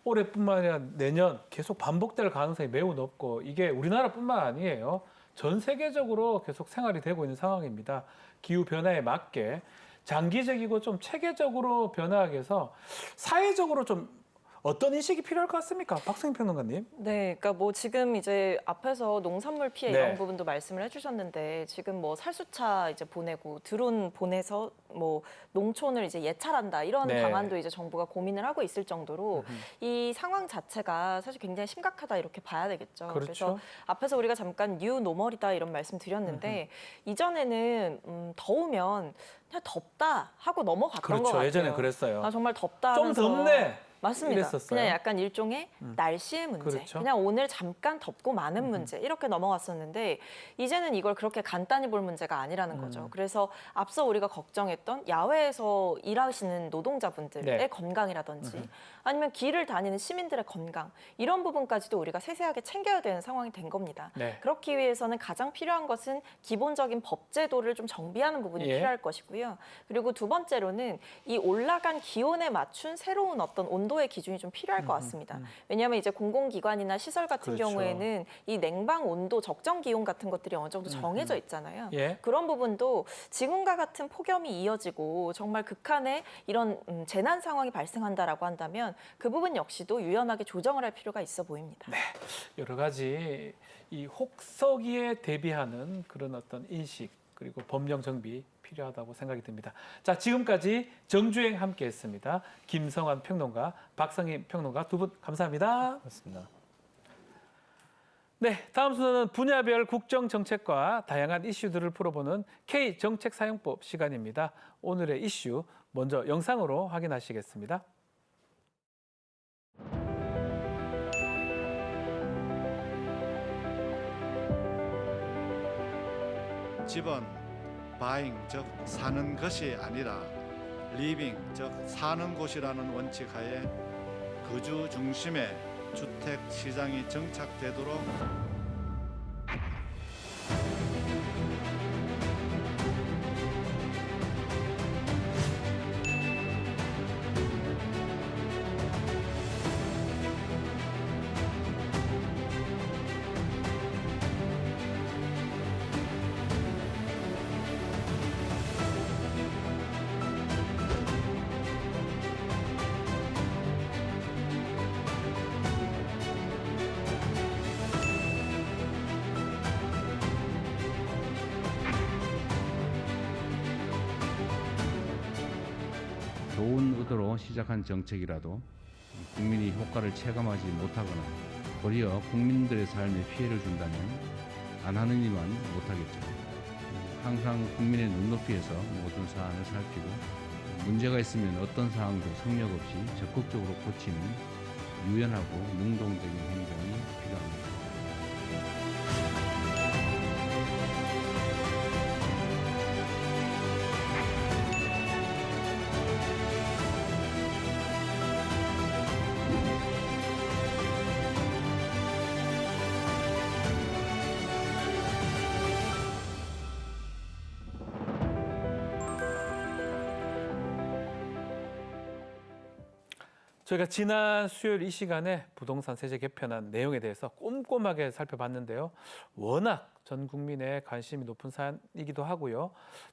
올해뿐만 아니라 내년 계속 반복될 가능성이 매우 높고 이게 우리나라뿐만 아니에요. 전 세계적으로 계속 생활이 되고 있는 상황입니다. 기후 변화에 맞게 장기적이고 좀 체계적으로 변화하기 위해서 사회적으로 좀 어떤 인식이 필요할 것 같습니까? 박승희 평론가님. 네, 그러니까 뭐 지금 이제 앞에서 농산물 피해 네. 이런 부분도 말씀을 해주셨는데 지금 뭐 살수차 이제 보내고 드론 보내서 뭐 농촌을 이제 예찰한다 이런 네. 방안도 이제 정부가 고민을 하고 있을 정도로 이 상황 자체가 사실 굉장히 심각하다 이렇게 봐야 되겠죠. 그렇죠. 그래서 앞에서 우리가 잠깐 뉴 노멀이다 이런 말씀 드렸는데 이전에는 더우면 그냥 덥다 하고 넘어갔던 것 그렇죠. 같아요. 예전에 그랬어요. 아, 정말 덥다 좀 하면서 덥네. 맞습니다. 이랬었어요. 그냥 약간 일종의 날씨의 문제, 그렇죠. 그냥 오늘 잠깐 덥고 많은 문제 이렇게 넘어갔었는데 이제는 이걸 그렇게 간단히 볼 문제가 아니라는 거죠. 그래서 앞서 우리가 걱정했던 야외에서 일하시는 노동자분들의 네. 건강이라든지 아니면 길을 다니는 시민들의 건강 이런 부분까지도 우리가 세세하게 챙겨야 되는 상황이 된 겁니다. 네. 그렇기 위해서는 가장 필요한 것은 기본적인 법 제도를 좀 정비하는 부분이 예. 필요할 것이고요. 그리고 두 번째로는 이 올라간 기온에 맞춘 새로운 어떤 온도의 기준이 좀 필요할 것 같습니다. 왜냐하면 이제 공공기관이나 시설 같은 그렇죠. 경우에는 이 냉방 온도, 적정 기온 같은 것들이 어느 정도 정해져 있잖아요. 예. 그런 부분도 지금과 같은 폭염이 이어지고 정말 극한의 이런 재난 상황이 발생한다라고 한다면 그 부분 역시도 유연하게 조정을 할 필요가 있어 보입니다. 여러 가지 이 혹서기에 대비하는 그런 어떤 인식 그리고 법령 정비 필요하다고 생각이 듭니다. 자, 지금까지 정주행 함께했습니다. 김성환 평론가, 박성임 평론가 두 분 감사합니다. 맞습니다. 네, 다음 순서는 분야별 국정 정책과 다양한 이슈들을 풀어보는 K 정책 사용법 시간입니다. 오늘의 이슈 먼저 영상으로 확인하시겠습니다. 집은 바잉 즉 사는 것이 아니라 리빙 즉 사는 곳이라는 원칙 하에 거주 중심의 주택 시장이 정착되도록 좋은 의도로 시작한 정책이라도 국민이 효과를 체감하지 못하거나 도리어 국민들의 삶에 피해를 준다면 안 하는 일만 못하겠죠. 항상 국민의 눈높이에서 모든 사안을 살피고 문제가 있으면 어떤 사항도 성역 없이 적극적으로 고치는 유연하고 능동적인 행정이 필요합니다. 저희가 지난 수요일 이 시간에 부동산 세제 개편안 내용에 대해서 꼼꼼하게 살펴봤는데요. 워낙 전 국민의 관심이 높은 사안이기도 하고요.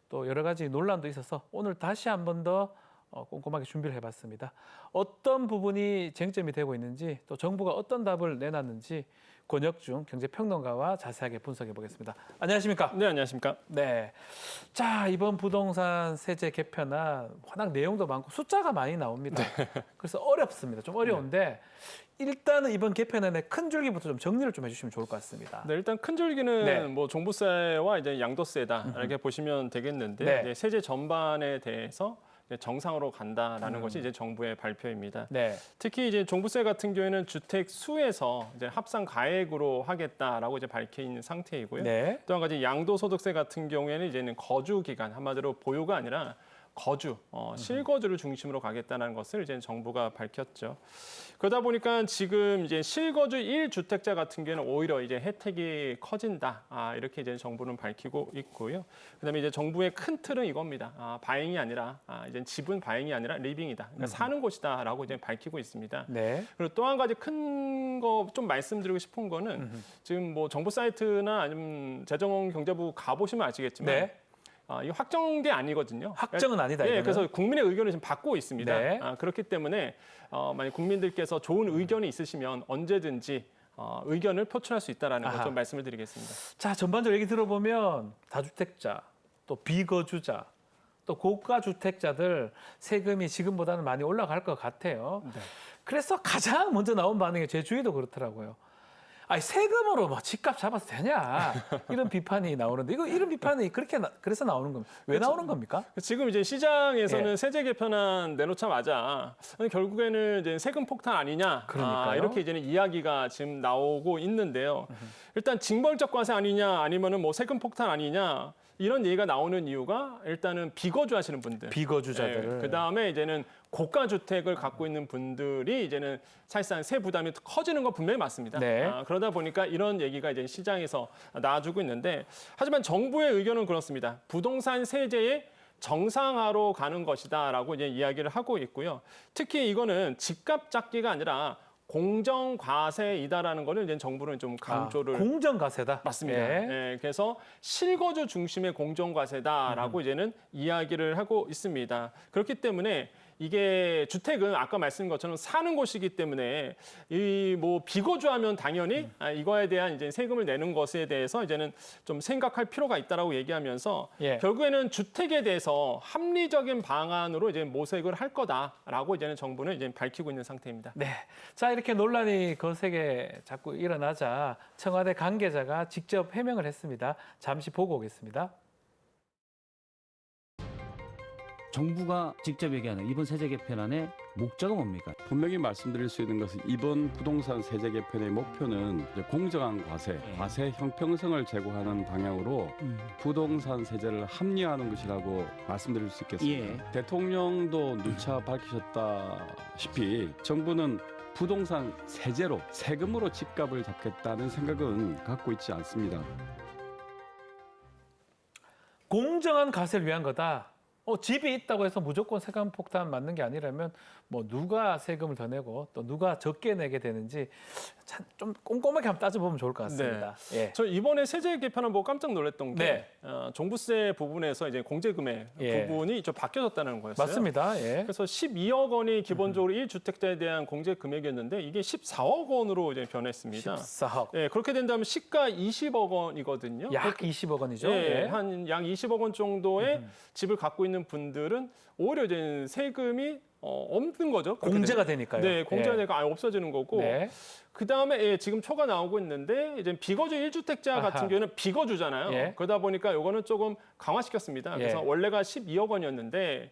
또 여러 가지 논란도 있어서 오늘 다시 한 번 더 꼼꼼하게 준비를 해봤습니다. 어떤 부분이 쟁점이 되고 있는지 또 정부가 어떤 답을 내놨는지 권혁중 경제평론가와 자세하게 분석해 보겠습니다. 안녕하십니까? 네, 안녕하십니까? 네. 자, 이번 부동산 세제 개편안 워낙 내용도 많고 숫자가 많이 나옵니다. 그래서 어렵습니다. 좀 어려운데 일단은 이번 개편안의 큰 줄기부터 좀 정리를 좀 해주시면 좋을 것 같습니다. 네, 일단 큰 줄기는 네. 뭐 종부세와 이제 양도세다 이렇게 보시면 되겠는데 네. 이제 세제 전반에 대해서 이제 정상으로 간다라는 것이 이제 정부의 발표입니다. 네. 특히 이제 종부세 같은 경우에는 주택 수에서 이제 합산 가액으로 하겠다라고 이제 밝혀 있는 상태이고요. 네. 또 한 가지 양도소득세 같은 경우에는 이제는 거주 기간 한마디로 보유가 아니라 거주, 실거주를 중심으로 가겠다는 것을 이제 정부가 밝혔죠. 그러다 보니까 지금 이제 실거주 1주택자 같은 경우는 오히려 이제 혜택이 커진다. 이렇게 이제 정부는 밝히고 있고요. 그다음에 이제 정부의 큰 틀은 이겁니다. 바잉이 아니라 이제 집은 바잉이 아니라 리빙이다. 그러니까 사는 곳이다라고 이제 밝히고 있습니다. 네. 그리고 또 한 가지 큰 거 좀 말씀드리고 싶은 거는 지금 뭐 정부 사이트나 아니면 재정경제부 가보시면 아시겠지만. 네. 이 확정된 게 아니거든요. 확정은 아니다. 예, 이거는. 그래서 국민의 의견을 지금 받고 있습니다. 네. 그렇기 때문에 만약 국민들께서 좋은 의견이 있으시면 언제든지 의견을 표출할 수 있다라는 것 좀 말씀을 드리겠습니다. 자, 전반적으로 얘기 들어보면 다주택자, 또 비거주자, 또 고가 주택자들 세금이 지금보다는 많이 올라갈 것 같아요. 네. 그래서 가장 먼저 나온 반응이 제 주위도 그렇더라고요. 아니 세금으로 뭐 집값 잡아서 되냐 이런 비판이 나오는데 이런 비판이 그래서 나오는 겁니다. 왜 나오는 겁니까? 지금 이제 시장에서는 예. 세제 개편안 내놓자마자 결국에는 이제 세금 폭탄 아니냐 그러니까요. 이렇게 이제는 이야기가 지금 나오고 있는데요. 일단 징벌적 과세 아니냐 아니면은 뭐 세금 폭탄 아니냐 이런 얘기가 나오는 이유가 일단은 비거주 하시는 분들, 비거주자들. 그다음에 이제는 고가 주택을 갖고 있는 분들이 이제는 사실상 세 부담이 커지는 건 분명히 맞습니다. 네. 그러다 보니까 이런 얘기가 이제 시장에서 나와주고 있는데 하지만 정부의 의견은 그렇습니다. 부동산 세제의 정상화로 가는 것이다라고 이제 이야기를 하고 있고요. 특히 이거는 집값 잡기가 아니라 공정과세이다라는 거를 이제 정부는 좀 강조를 공정과세다. 맞습니다. 예. 예, 그래서 실거주 중심의 공정과세다라고 이제는 이야기를 하고 있습니다. 그렇기 때문에 이게 주택은 아까 말씀드린 것처럼 사는 곳이기 때문에 이 뭐 비거주하면 당연히 이거에 대한 이제 세금을 내는 것에 대해서 이제는 좀 생각할 필요가 있다라고 얘기하면서 예. 결국에는 주택에 대해서 합리적인 방안으로 이제 모색을 할 거다라고 이제는 정부는 이제 밝히고 있는 상태입니다. 네. 자, 이렇게 논란이 거세게 자꾸 일어나자 청와대 관계자가 직접 해명을 했습니다. 잠시 보고 오겠습니다. 정부가 직접 얘기하는 이번 세제 개편안의 목적은 뭡니까? 분명히 말씀드릴 수 있는 것은 이번 부동산 세제 개편의 목표는 이제 공정한 과세, 과세 형평성을 제고하는 방향으로 부동산 세제를 합리화하는 것이라고 말씀드릴 수 있겠습니다. 대통령도 누차 밝히셨다시피 정부는 부동산 세제로 세금으로 집값을 잡겠다는 생각은 갖고 있지 않습니다. 공정한 과세를 위한 거다. 집이 있다고 해서 무조건 세금 폭탄 맞는 게 아니라면 뭐 누가 세금을 더 내고 또 누가 적게 내게 되는지 참 좀 꼼꼼하게 한번 따져보면 좋을 것 같습니다. 네. 저 이번에 세제 개편을 보고 깜짝 놀랐던 게 네. 종부세 부분에서 이제 공제 금액 부분이 좀 바뀌어졌다는 거였어요. 맞습니다. 예. 그래서 12억 원이 기본적으로 1주택자에 대한 공제 금액이었는데 이게 14억 원으로 이제 변했습니다. 14억. 예, 그렇게 된다면 시가 20억 원이거든요. 약 20억 원이죠. 예, 예. 한 약 20억 원 정도의 집을 갖고 있는 분들은 오히려 이제 세금이 없는 거죠. 공제가 되니까요. 네, 공제가 예. 되니까 아예 없어지는 거고. 네. 그다음에 지금 표가 나오고 있는데 이제 비거주 1주택자 같은 아하. 경우는 비거주잖아요. 예. 그러다 보니까 요거는 조금 강화시켰습니다. 그래서 예. 원래가 12억 원이었는데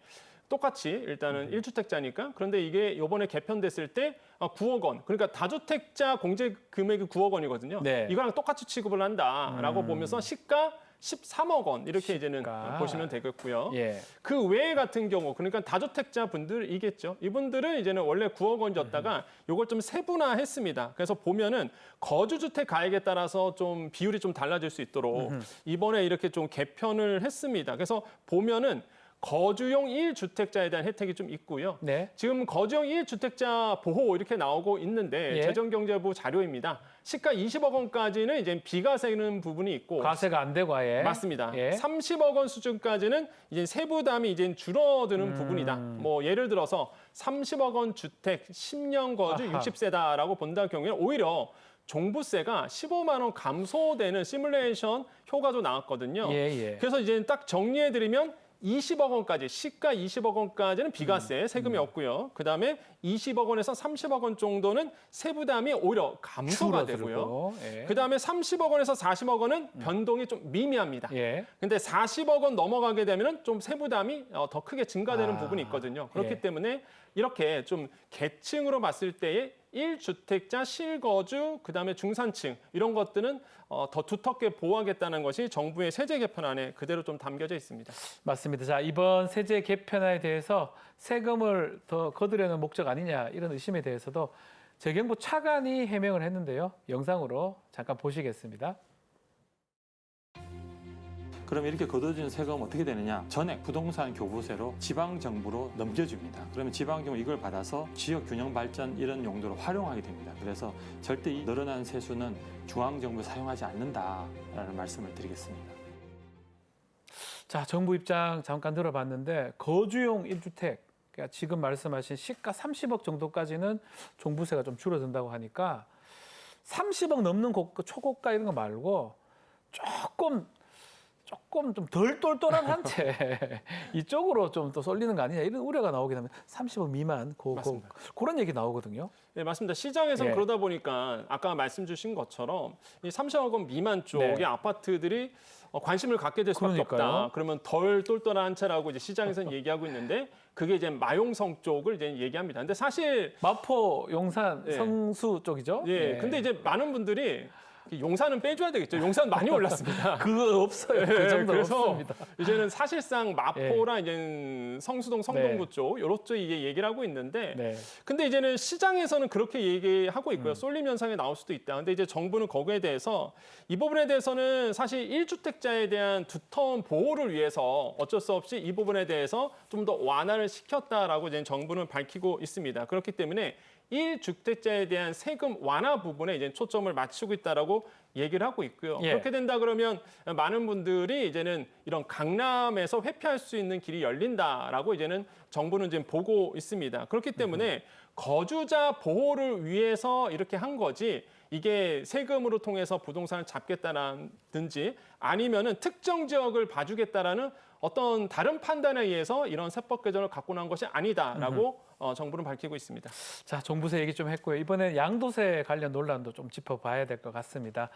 똑같이 일단은 1주택자니까 그런데 이게 이번에 개편됐을 때 9억 원. 그러니까 다주택자 공제 금액이 9억 원이거든요. 네. 이거랑 똑같이 취급을 한다라고 보면서 시가 13억 원 이렇게 이제는 보시면 되겠고요. 예. 그 외에 같은 경우 그러니까 다주택자 분들이겠죠. 이분들은 이제는 원래 9억 원이었다가 요걸 좀 세분화했습니다. 그래서 보면은 거주주택 가액에 따라서 좀 비율이 좀 달라질 수 있도록 이번에 이렇게 좀 개편을 했습니다. 그래서 보면은 거주용 1주택자에 대한 혜택이 좀 있고요. 네. 지금 거주용 1주택자 보호 이렇게 나오고 있는데 예. 재정경제부 자료입니다. 시가 20억 원까지는 이제 비과세는 부분이 있고 과세가 안 되고 아예. 맞습니다. 예. 30억 원 수준까지는 이제 세부담이 이제 줄어드는 부분이다. 뭐 예를 들어서 30억 원 주택 10년 거주 아하. 60세다라고 본다 경우에 오히려 종부세가 15만 원 감소되는 시뮬레이션 효과도 나왔거든요. 예, 예. 그래서 이제 딱 정리해드리면 20억 원까지 시가 20억 원까지는 비과세 세금이 없고요. 그다음에 20억 원에서 30억 원 정도는 세부담이 오히려 감소가 되고요. 예. 그다음에 30억 원에서 40억 원은 변동이 좀 미미합니다. 예. 근데 40억 원 넘어가게 되면은 좀 세부담이 더 크게 증가되는 부분이 있거든요. 그렇기 예. 때문에 이렇게 좀 계층으로 봤을 때의 1주택자 실거주 그다음에 중산층 이런 것들은 더 두텁게 보호하겠다는 것이 정부의 세제 개편안에 그대로 좀 담겨져 있습니다. 맞습니다. 자, 이번 세제 개편안에 대해서 세금을 더 거두려는 목적 아니냐 이런 의심에 대해서도 재경부 차관이 해명을 했는데요. 영상으로 잠깐 보시겠습니다. 그럼 이렇게 거둬진 세금은 어떻게 되느냐? 전액 부동산 교부세로 지방정부로 넘겨줍니다. 그러면 지방정부 이걸 받아서 지역 균형 발전 이런 용도로 활용하게 됩니다. 그래서 절대 이 늘어난 세수는 중앙정부 사용하지 않는다라는 말씀을 드리겠습니다. 자, 정부 입장 잠깐 들어봤는데 거주용 1주택 그러니까 지금 말씀하신 시가 30억 정도까지는 종부세가 좀 줄어든다고 하니까 30억 넘는 초고가 이런 거 말고 조금 조금 좀 덜 똘똘한 한 채 이쪽으로 좀 또 쏠리는 거 아니냐 이런 우려가 나오긴 합니다. 30억 미만 그런 얘기 나오거든요. 네, 맞습니다. 시장에서는 예. 그러다 보니까 아까 말씀 주신 것처럼 이 30억 원 미만 쪽의 네. 아파트들이 관심을 갖게 될 수밖에 그러니까요. 없다. 그러면 덜 똘똘한 채라고 이제 시장에서는 얘기하고 있는데 그게 이제 마용성 쪽을 이제 얘기합니다. 근데 사실 마포, 용산, 예. 성수 쪽이죠. 예, 근데 이제 많은 분들이 용산은 빼줘야 되겠죠. 용산 많이 올랐습니다. 그거 없어요. 그 정도 그래서 없습니다. 이제는 사실상 마포랑 이제는 성수동, 성동구 쪽 요런 쪽 이게 얘기를 하고 있는데 네. 근데 이제는 시장에서는 그렇게 얘기하고 있고요. 쏠림 현상이 나올 수도 있다. 근데 이제 정부는 거기에 대해서 이 부분에 대해서는 사실 1주택자에 대한 두터운 보호를 위해서 어쩔 수 없이 이 부분에 대해서 좀 더 완화를 시켰다라고 이제 정부는 밝히고 있습니다. 그렇기 때문에 1주택자에 대한 세금 완화 부분에 이제 초점을 맞추고 있다라고 얘기를 하고 있고요. 예. 그렇게 된다 그러면 많은 분들이 이제는 이런 강남에서 회피할 수 있는 길이 열린다라고 이제는 정부는 지금 보고 있습니다. 그렇기 때문에 거주자 보호를 위해서 이렇게 한 거지 이게 세금으로 통해서 부동산을 잡겠다든지 아니면은 특정 지역을 봐주겠다라는 어떤 다른 판단에 의해서 이런 세법 개정을 갖고 난 것이 아니다라고 정부는 밝히고 있습니다. 자, 종부세 얘기 좀 했고요. 이번에 양도세 관련 논란도 좀 짚어봐야 될 것 같습니다.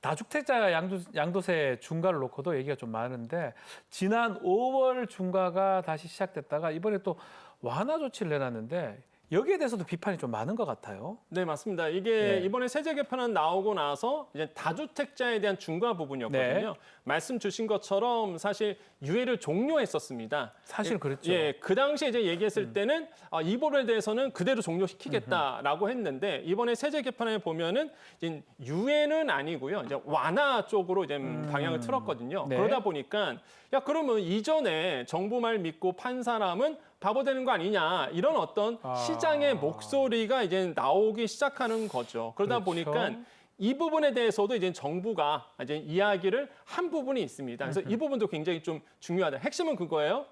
다주택자 양도세 중과를 놓고도 얘기가 좀 많은데 지난 5월 중과가 다시 시작됐다가 이번에 또 완화 조치를 내놨는데 여기에 대해서도 비판이 좀 많은 것 같아요. 네, 맞습니다. 이게 네. 이번에 세제 개편안 나오고 나서 이제 다주택자에 대한 중과 부분이었거든요. 네. 말씀 주신 것처럼 사실 유예를 종료했었습니다. 사실 그랬죠. 예, 그 당시에 이제 얘기했을 때는 이 부분에 대해서는 그대로 종료시키겠다라고 했는데 이번에 세제 개편안에 보면은 이제 유예는 아니고요. 이제 완화 쪽으로 이제 방향을 틀었거든요. 네. 그러다 보니까 야 그러면 이전에 정부 말 믿고 판 사람은 바보 되는 거 아니냐 이런 어떤 시장의 목소리가 이제 나오기 시작하는 거죠. 그러다 그렇죠. 보니까 이 부분에 대해서도 이제 정부가 이제 이야기를 한 부분이 있습니다. 그래서 이 부분도 굉장히 좀 중요하다. 핵심은 그거예요.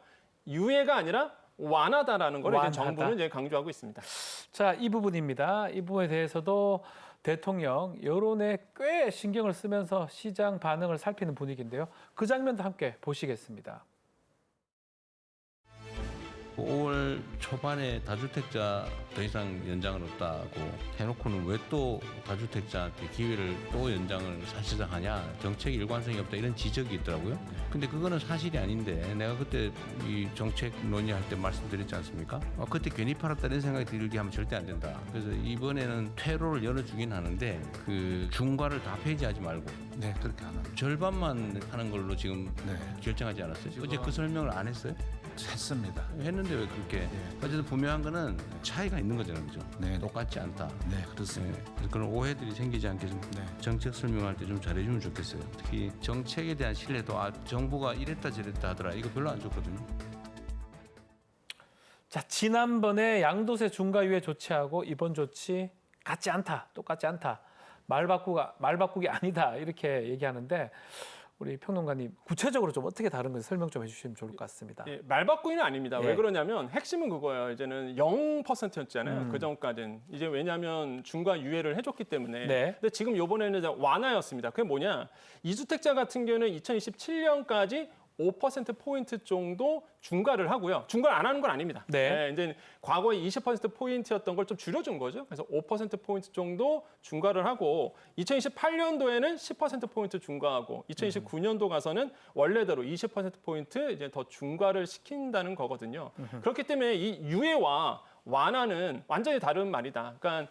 유예가 아니라 완화다라는 걸 이제 정부는 이제 강조하고 있습니다. 자, 이 부분입니다. 이 부분에 대해서도 대통령 여론에 꽤 신경을 쓰면서 시장 반응을 살피는 분위기인데요. 그 장면도 함께 보시겠습니다. 5월 초반에 다주택자 더 이상 연장은 없다고 해놓고는 왜 또 다주택자한테 기회를 또 연장을 사실상 하냐, 정책 일관성이 없다 이런 지적이 있더라고요. 근데 그거는 사실이 아닌데 내가 그때 이 정책 논의할 때 말씀드렸지 않습니까? 그때 괜히 팔았다 이런 생각이 들게 하면 절대 안 된다. 그래서 이번에는 퇴로를 열어주긴 하는데 그 중과를 다 폐지하지 말고 네, 그렇게 안 합니다. 절반만 하는 걸로 지금 결정하지 않았어요? 어제 그 설명을 안 했어요? 했습니다. 했는데 왜 그렇게? 어쨌든 분명한 거는 차이가 있는 거잖아요, 그죠? 네. 똑같지 않다. 네, 그렇습니다. 그래서 그런 오해들이 생기지 않게 좀 정책 설명할 때 좀 잘해주면 좋겠어요. 특히 정책에 대한 신뢰도 정부가 이랬다 저랬다 하더라 이거 별로 안 좋거든요. 자, 지난번에 양도세 중과 유예 조치하고 이번 조치 같지 않다, 똑같지 않다, 말 바꾸기 아니다 이렇게 얘기하는데 우리 평론가님 구체적으로 좀 어떻게 다른 건지 설명 좀 해주시면 좋을 것 같습니다. 예, 말 바꾸기는 아닙니다. 예. 왜 그러냐면 핵심은 그거예요. 이제는 0%였잖아요. 그 전까지는. 이제 왜냐하면 중과 유예를 해줬기 때문에. 네. 근데 지금 이번에는 이제 완화였습니다. 그게 뭐냐? 이주택자 같은 경우는 2027년까지 5%포인트 정도 중과를 하고요. 중과를 안 하는 건 아닙니다. 네. 이제 과거에 20%포인트였던 걸 좀 줄여준 거죠. 그래서 5%포인트 정도 중과를 하고 2028년도에는 10%포인트 중과하고 2029년도 가서는 원래대로 20%포인트 이제 더 중과를 시킨다는 거거든요. 그렇기 때문에 이 유예와 완화는 완전히 다른 말이다. 그러니까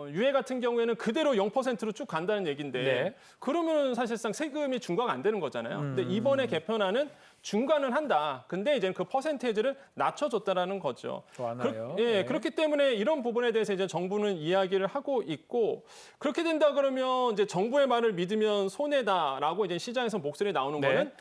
유예 같은 경우에는 그대로 0%로 쭉 간다는 얘기인데 네. 그러면 사실상 세금이 중과가 안 되는 거잖아요. 근데 이번에 개편안은 중과는 한다. 근데 이제 그 퍼센테이지를 낮춰줬다라는 거죠. 완화요. 그렇기 때문에 이런 부분에 대해서 이제 정부는 이야기를 하고 있고 그렇게 된다 그러면 이제 정부의 말을 믿으면 손해다라고 이제 시장에서 목소리 나오는 거는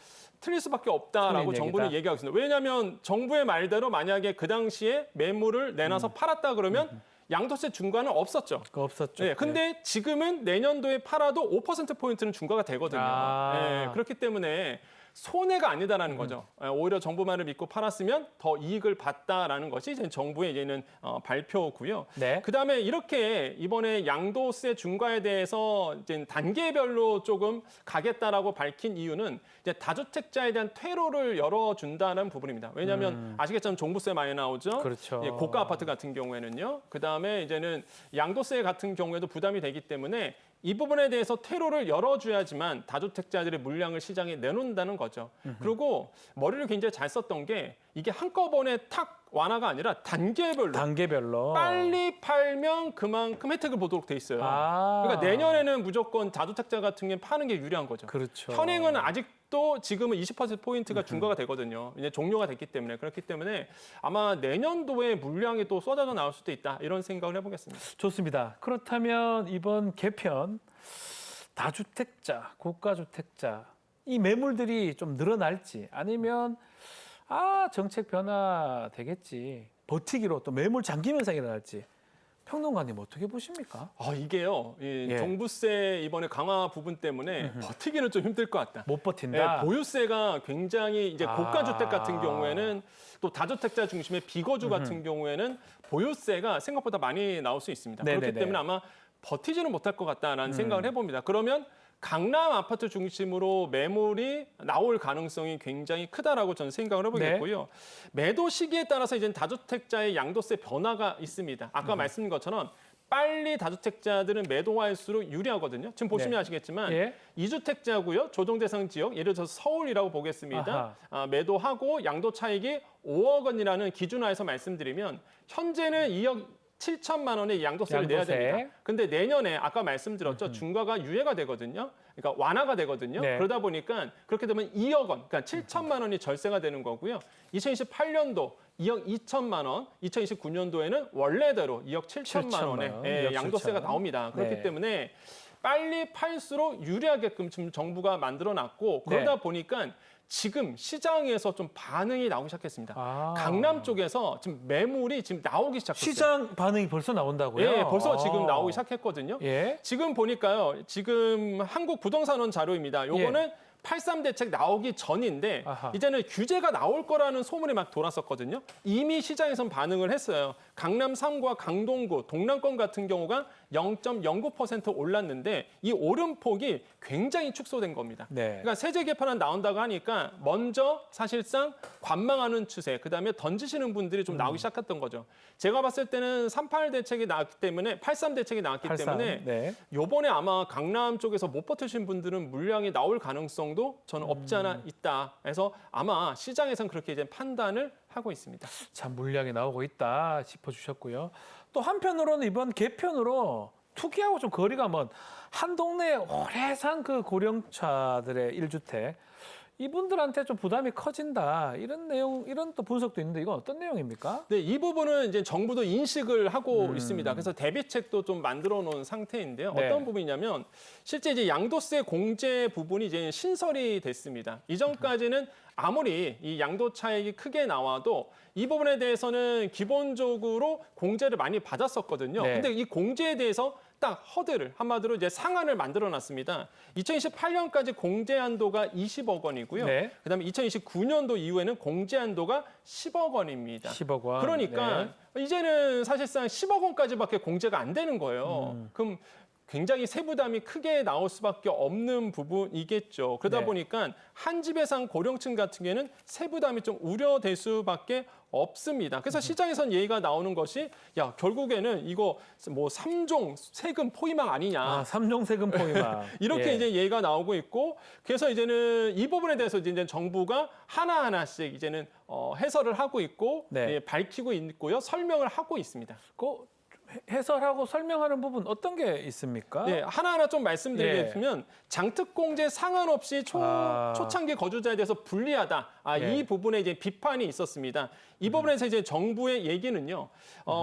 틀릴 수밖에 없다라고 정부는 얘기하고 있습니다. 왜냐하면 정부의 말대로 만약에 그 당시에 매물을 내놔서 팔았다 그러면 양도세 중과는 없었죠. 없었죠. 네, 근데 지금은 내년도에 팔아도 5%포인트는 중과가 되거든요. 그렇기 때문에 손해가 아니다라는 거죠. 오히려 정부만을 믿고 팔았으면 더 이익을 봤다라는 것이 이제 정부의 이제는 발표고요. 네. 그다음에 이렇게 이번에 양도세 중과에 대해서 이제 단계별로 조금 가겠다라고 밝힌 이유는 이제 다주택자에 대한 퇴로를 열어준다는 부분입니다. 왜냐하면 아시겠지만 종부세 많이 나오죠. 그렇죠. 예, 고가 아파트 같은 경우에는요. 그다음에 이제는 양도세 같은 경우에도 부담이 되기 때문에 이 부분에 대해서 퇴로를 열어줘야지만 다주택자들의 물량을 시장에 내놓는다는 거죠. 그리고 머리를 굉장히 잘 썼던 게 이게 한꺼번에 탁 완화가 아니라 단계별로 빨리 팔면 그만큼 혜택을 보도록 돼 있어요. 그러니까 내년에는 무조건 다주택자 같은 경우는 파는 게 유리한 거죠. 그렇죠. 현행은 아직도 지금은 20%포인트가 중과가 되거든요. 이제 종료가 됐기 때문에. 그렇기 때문에 아마 내년도에 물량이 또 쏟아져 나올 수도 있다. 이런 생각을 해보겠습니다. 좋습니다. 그렇다면 이번 개편 다주택자, 고가주택자 이 매물들이 좀 늘어날지 아니면 정책 변화 되겠지 버티기로 또 매물 잠김 현상이 일어날지 평론가님 어떻게 보십니까? 이게요. 종부세 이번에 강화 부분 때문에 버티기는 좀 힘들 것 같다. 못 버틴다. 보유세가 굉장히 이제 고가 주택 같은 경우에는 또 다주택자 중심의 비거주 같은 경우에는 보유세가 생각보다 많이 나올 수 있습니다. 네네네. 그렇기 때문에 아마 버티지는 못할 것 같다라는 생각을 해봅니다. 그러면 강남 아파트 중심으로 매물이 나올 가능성이 굉장히 크다라고 저는 생각을 해보겠고요. 매도 시기에 따라서 이제 다주택자의 양도세 변화가 있습니다. 아까 말씀드린 것처럼 빨리 다주택자들은 매도할수록 유리하거든요. 지금 보시면 아시겠지만 2주택자고요. 조정 대상 지역, 예를 들어서 서울이라고 보겠습니다. 매도하고 양도 차익이 5억 원이라는 기준화해서 말씀드리면 현재는 2억 7천만 원의 양도세를 내야 됩니다. 근데 내년에 아까 말씀드렸죠. 중과가 유예가 되거든요. 그러니까 완화가 되거든요. 그러다 보니까 그렇게 되면 2억 원, 그러니까 7천만 원이 절세가 되는 거고요. 2028년도 2억 2천만 원, 2029년도에는 원래대로 2억 7천만 원의 양도세가 나옵니다. 그렇기 때문에 빨리 팔수록 유리하게끔 지금 정부가 만들어놨고 그러다 보니까 지금 시장에서 좀 반응이 나오기 시작했습니다. 강남 쪽에서 지금 매물이 지금 나오기 시작했어요. 시장 반응이 벌써 나온다고요? 예, 벌써 지금 나오기 시작했거든요. 지금 보니까요. 지금 한국부동산원 자료입니다. 요거는 83 대책 나오기 전인데 이제는 규제가 나올 거라는 소문이 막 돌았었거든요. 이미 시장에선 반응을 했어요. 강남 3구와 강동구, 동남권 같은 경우가 0.09% 올랐는데 이 오름폭이 굉장히 축소된 겁니다. 그러니까 세제 개편안 나온다고 하니까 먼저 사실상 관망하는 추세, 그다음에 던지시는 분들이 좀 나오기 시작했던 거죠. 제가 봤을 때는 38 대책이 나왔기 때문에 83 대책이 나왔기 때문에 요번에 아마 강남 쪽에서 못 버티신 분들은 물량이 나올 가능성도 저는 없지 않아 있다. 그래서 아마 시장에선 그렇게 이제 판단을 하고 있습니다. 참 물량이 나오고 있다 짚어주셨고요. 또 한편으로는 이번 개편으로 투기하고 좀 거리가 먼 한 동네에 오래 산 그 고령차들의 1주택 이분들한테 좀 부담이 커진다 이런 내용 이런 또 분석도 있는데 이건 어떤 내용입니까? 네, 이 부분은 이제 정부도 인식을 하고 있습니다. 그래서 대비책도 좀 만들어 놓은 상태인데요. 어떤 부분이냐면 실제 이제 양도세 공제 부분이 이제 신설이 됐습니다. 이전까지는 아무리 이 양도 차익이 크게 나와도 이 부분에 대해서는 기본적으로 공제를 많이 받았었거든요. 근데 이 공제에 대해서 딱 허들을 한마디로 이제 상한을 만들어 놨습니다. 2028년까지 공제 한도가 20억 원이고요. 그다음에 2029년도 이후에는 공제 한도가 10억 원입니다. 10억 원. 그러니까 이제는 사실상 10억 원까지밖에 공제가 안 되는 거예요. 그럼 굉장히 세부담이 크게 나올 수밖에 없는 부분이겠죠. 그러다 보니까 한 집에 산 고령층 같은 경우에는 세부담이 좀 우려될 수밖에 없습니다. 그래서 시장에선 얘기가 나오는 것이 야 결국에는 이거 뭐 3종 세금 포위망 아니냐. 3종 세금 포위망. 이렇게 이제 얘기가 나오고 있고 그래서 이제는 이 부분에 대해서 이제 정부가 하나하나씩 이제는 해설을 하고 있고 밝히고 있고요. 설명을 하고 있습니다. 해설하고 설명하는 부분 어떤 게 있습니까? 네, 하나하나 좀 말씀드리겠으면 장특공제 상한 없이 초창기 거주자에 대해서 불리하다. 이 부분에 이제 비판이 있었습니다. 이 부분에서 이제 정부의 얘기는요.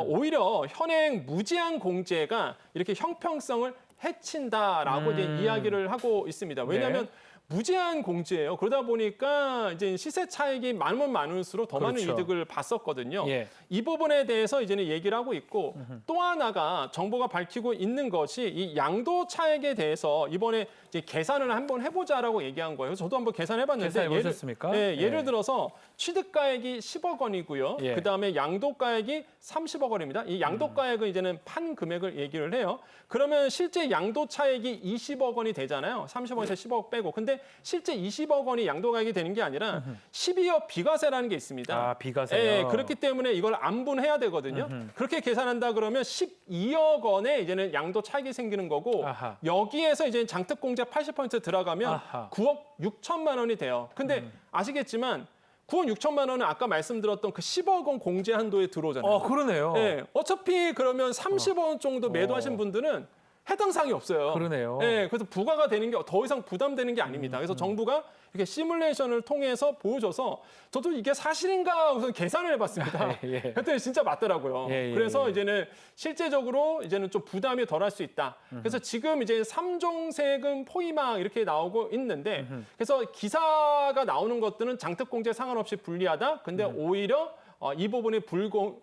오히려 현행 무제한 공제가 이렇게 형평성을 해친다라고 이제 이야기를 하고 있습니다. 왜냐하면 무제한 공제예요. 그러다 보니까 이제 시세 차익이 많으면 많을수록 더 많은 그렇죠. 이득을 봤었거든요. 예. 이 부분에 대해서 이제는 얘기를 하고 있고 또 하나가 정부가 밝히고 있는 것이 이 양도 차익에 대해서 이번에 이제 계산을 한번 해보자라고 얘기한 거예요. 저도 한번 계산해봤는데 계산해 보셨습니까? 예를 들어서 취득가액이 10억 원이고요. 예. 그다음에 양도가액이 30억 원입니다. 이 양도가액은 이제는 판 금액을 얘기를 해요. 그러면 실제 양도 차익이 20억 원이 되잖아요. 30억에서 10억 빼고. 근데 실제 20억 원이 양도가액이 되는 게 아니라 12억 비과세라는 게 있습니다. 아, 비과세요. 예, 그렇기 때문에 이걸 안분해야 되거든요. 그렇게 계산한다 그러면 12억 원에 이제는 양도 차익이 생기는 거고 아하. 여기에서 이제 장특공제 80% 들어가면 아하. 9억 6천만 원이 돼요. 근데 아시겠지만 9억 6천만 원은 아까 말씀드렸던 그 10억 원 공제 한도에 들어오잖아요. 그러네요. 예, 어차피 그러면 30억 원 정도 매도하신 분들은 해당 사항이 없어요. 그러네요. 예, 그래서 부과가 되는 게 더 이상 부담되는 게 아닙니다. 그래서 정부가 이렇게 시뮬레이션을 통해서 보여줘서 저도 이게 사실인가 우선 계산을 해봤습니다. 예. 그랬더니 진짜 맞더라고요. 예, 예, 그래서 예. 이제는 실제적으로 이제는 좀 부담이 덜할 수 있다. 그래서 지금 이제 3종 세금 포위망 이렇게 나오고 있는데 그래서 기사가 나오는 것들은 장특공제 상관없이 불리하다. 근데 오히려 이 부분에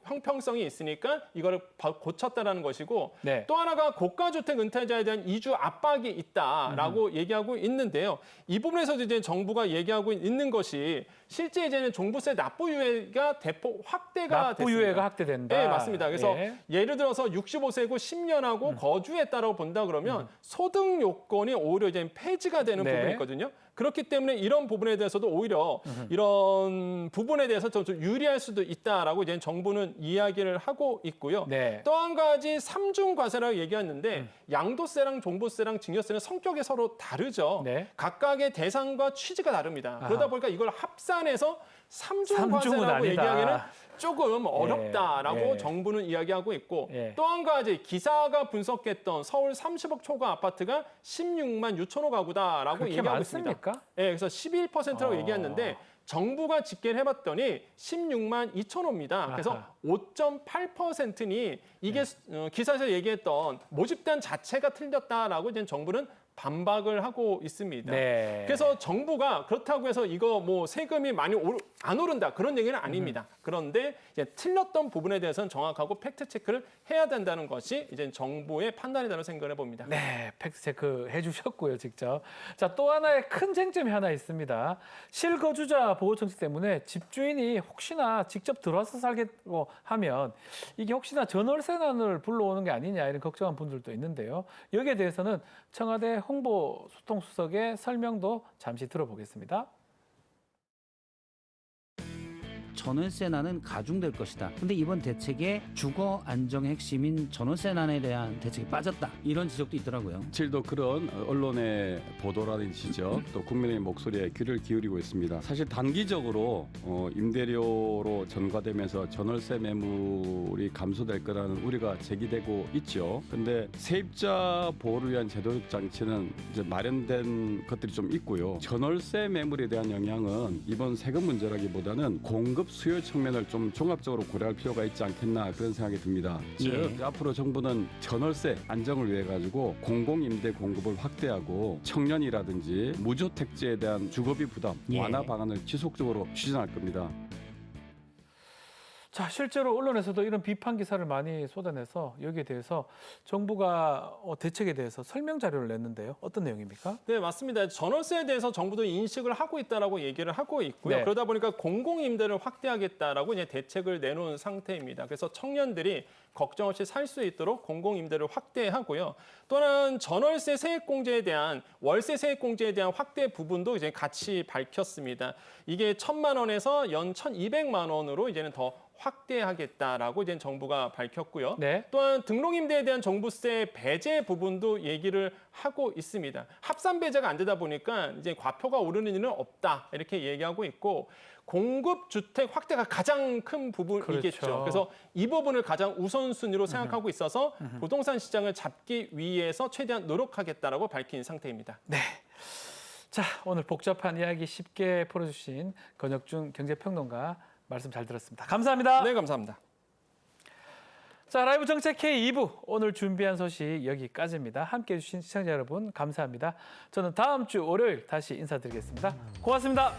형평성이 있으니까 이거를 고쳤다라는 것이고 네. 또 하나가 고가주택 은퇴자에 대한 이주 압박이 있다라고 얘기하고 있는데요. 이 부분에서도 이제 정부가 얘기하고 있는 것이 실제 이제는 종부세 납부 유예가 대폭 확대가 납부 됐습니다. 유예가 확대된다. 네, 맞습니다. 그래서 예. 예를 들어서 65세고 10년하고 거주했다라고 본다 그러면 소득 요건이 오히려 이제 폐지가 되는 네. 부분이 있거든요. 그렇기 때문에 이런 부분에 대해서도 오히려 이런 부분에 대해서 좀 유리할 수도 있다라고 이제 정부는 이야기를 하고 있고요. 네. 또 한 가지 삼중 과세라고 얘기했는데 양도세랑 종부세랑 증여세는 성격이 서로 다르죠. 네. 각각의 대상과 취지가 다릅니다. 아하. 그러다 보니까 이걸 합산해서 삼중 삼중은 과세라고 아니다. 얘기하기는 조금 어렵다라고 예. 정부는 이야기하고 있고 예. 또 한 가지 기사가 분석했던 서울 30억 초과 아파트가 16만 6천호 가구다라고 그렇게 얘기하고 많습니까? 있습니다. 예, 그래서 11%라고 얘기했는데 정부가 집계를 해봤더니 16만 2천호입니다. 그래서 아하. 5.8%니 이게 기사에서 얘기했던 모집단 자체가 틀렸다라고 이제 정부는 반박을 하고 있습니다. 네. 그래서 정부가 그렇다고 해서 이거 뭐 세금이 많이 안 오른다 그런 얘기는 아닙니다. 그런데 이제 틀렸던 부분에 대해서는 정확하고 팩트 체크를 해야 된다는 것이 이제 정부의 판단이라고 생각해 봅니다. 네, 팩트체크 해주셨고요, 직접. 자, 또 하나의 큰 쟁점이 하나 있습니다. 실거주자 보호 정책 때문에 집주인이 혹시나 직접 들어와서 살겠고 하면 이게 혹시나 전월세난을 불러오는 게 아니냐 이런 걱정한 분들도 있는데요. 여기에 대해서는 청와대 홍보소통수석의 설명도 잠시 들어보겠습니다. 전월세난은 가중될 것이다. 근데 이번 대책에 주거 안정의 핵심인 전월세난에 대한 대책이 빠졌다. 이런 지적도 있더라고요. 실도 그런 언론의 보도라는 지적, 또 국민의 목소리에 귀를 기울이고 있습니다. 사실 단기적으로 임대료로 전가되면서 전월세 매물이 감소될 거라는 우려가 제기되고 있죠. 근데 세입자 보호를 위한 제도적 장치는 이제 마련된 것들이 좀 있고요. 전월세 매물에 대한 영향은 이번 세금 문제라기보다는 공급 수요 측면을 좀 종합적으로 고려할 필요가 있지 않겠나 그런 생각이 듭니다. 즉 앞으로 정부는 전월세 안정을 위해 가지고 공공임대 공급을 확대하고 청년이라든지 무주택지에 대한 주거비 부담 완화 방안을 지속적으로 추진할 겁니다. 자, 실제로 언론에서도 이런 비판 기사를 많이 쏟아내서 여기에 대해서 정부가 대책에 대해서 설명 자료를 냈는데요. 어떤 내용입니까? 네, 맞습니다. 전월세에 대해서 정부도 인식을 하고 있다라고 얘기를 하고 있고요. 네. 그러다 보니까 공공임대를 확대하겠다라고 이제 대책을 내놓은 상태입니다. 그래서 청년들이 걱정 없이 살 수 있도록 공공임대를 확대하고요. 또한 전월세 세액공제에 대한 월세 세액공제에 대한 확대 부분도 이제 같이 밝혔습니다. 이게 1,000만 원에서 연 1,200만 원으로 이제는 더 확대하겠다라고 이제 정부가 밝혔고요. 네. 또한 등록임대에 대한 종부세 배제 부분도 얘기를 하고 있습니다. 합산 배제가 안 되다 보니까 이제 과표가 오르는 일은 없다 이렇게 얘기하고 있고 공급 주택 확대가 가장 큰 부분이겠죠. 그렇죠. 그래서 이 부분을 가장 우선순위로 생각하고 있어서 부동산 시장을 잡기 위해서 최대한 노력하겠다라고 밝힌 상태입니다. 네. 자, 오늘 복잡한 이야기 쉽게 풀어주신 권혁준 경제평론가 말씀 잘 들었습니다. 감사합니다. 네, 감사합니다. 자, 라이브 정책 K 2부 오늘 준비한 소식 여기까지입니다. 함께해 주신 시청자 여러분 감사합니다. 저는 다음 주 월요일 다시 인사드리겠습니다. 고맙습니다.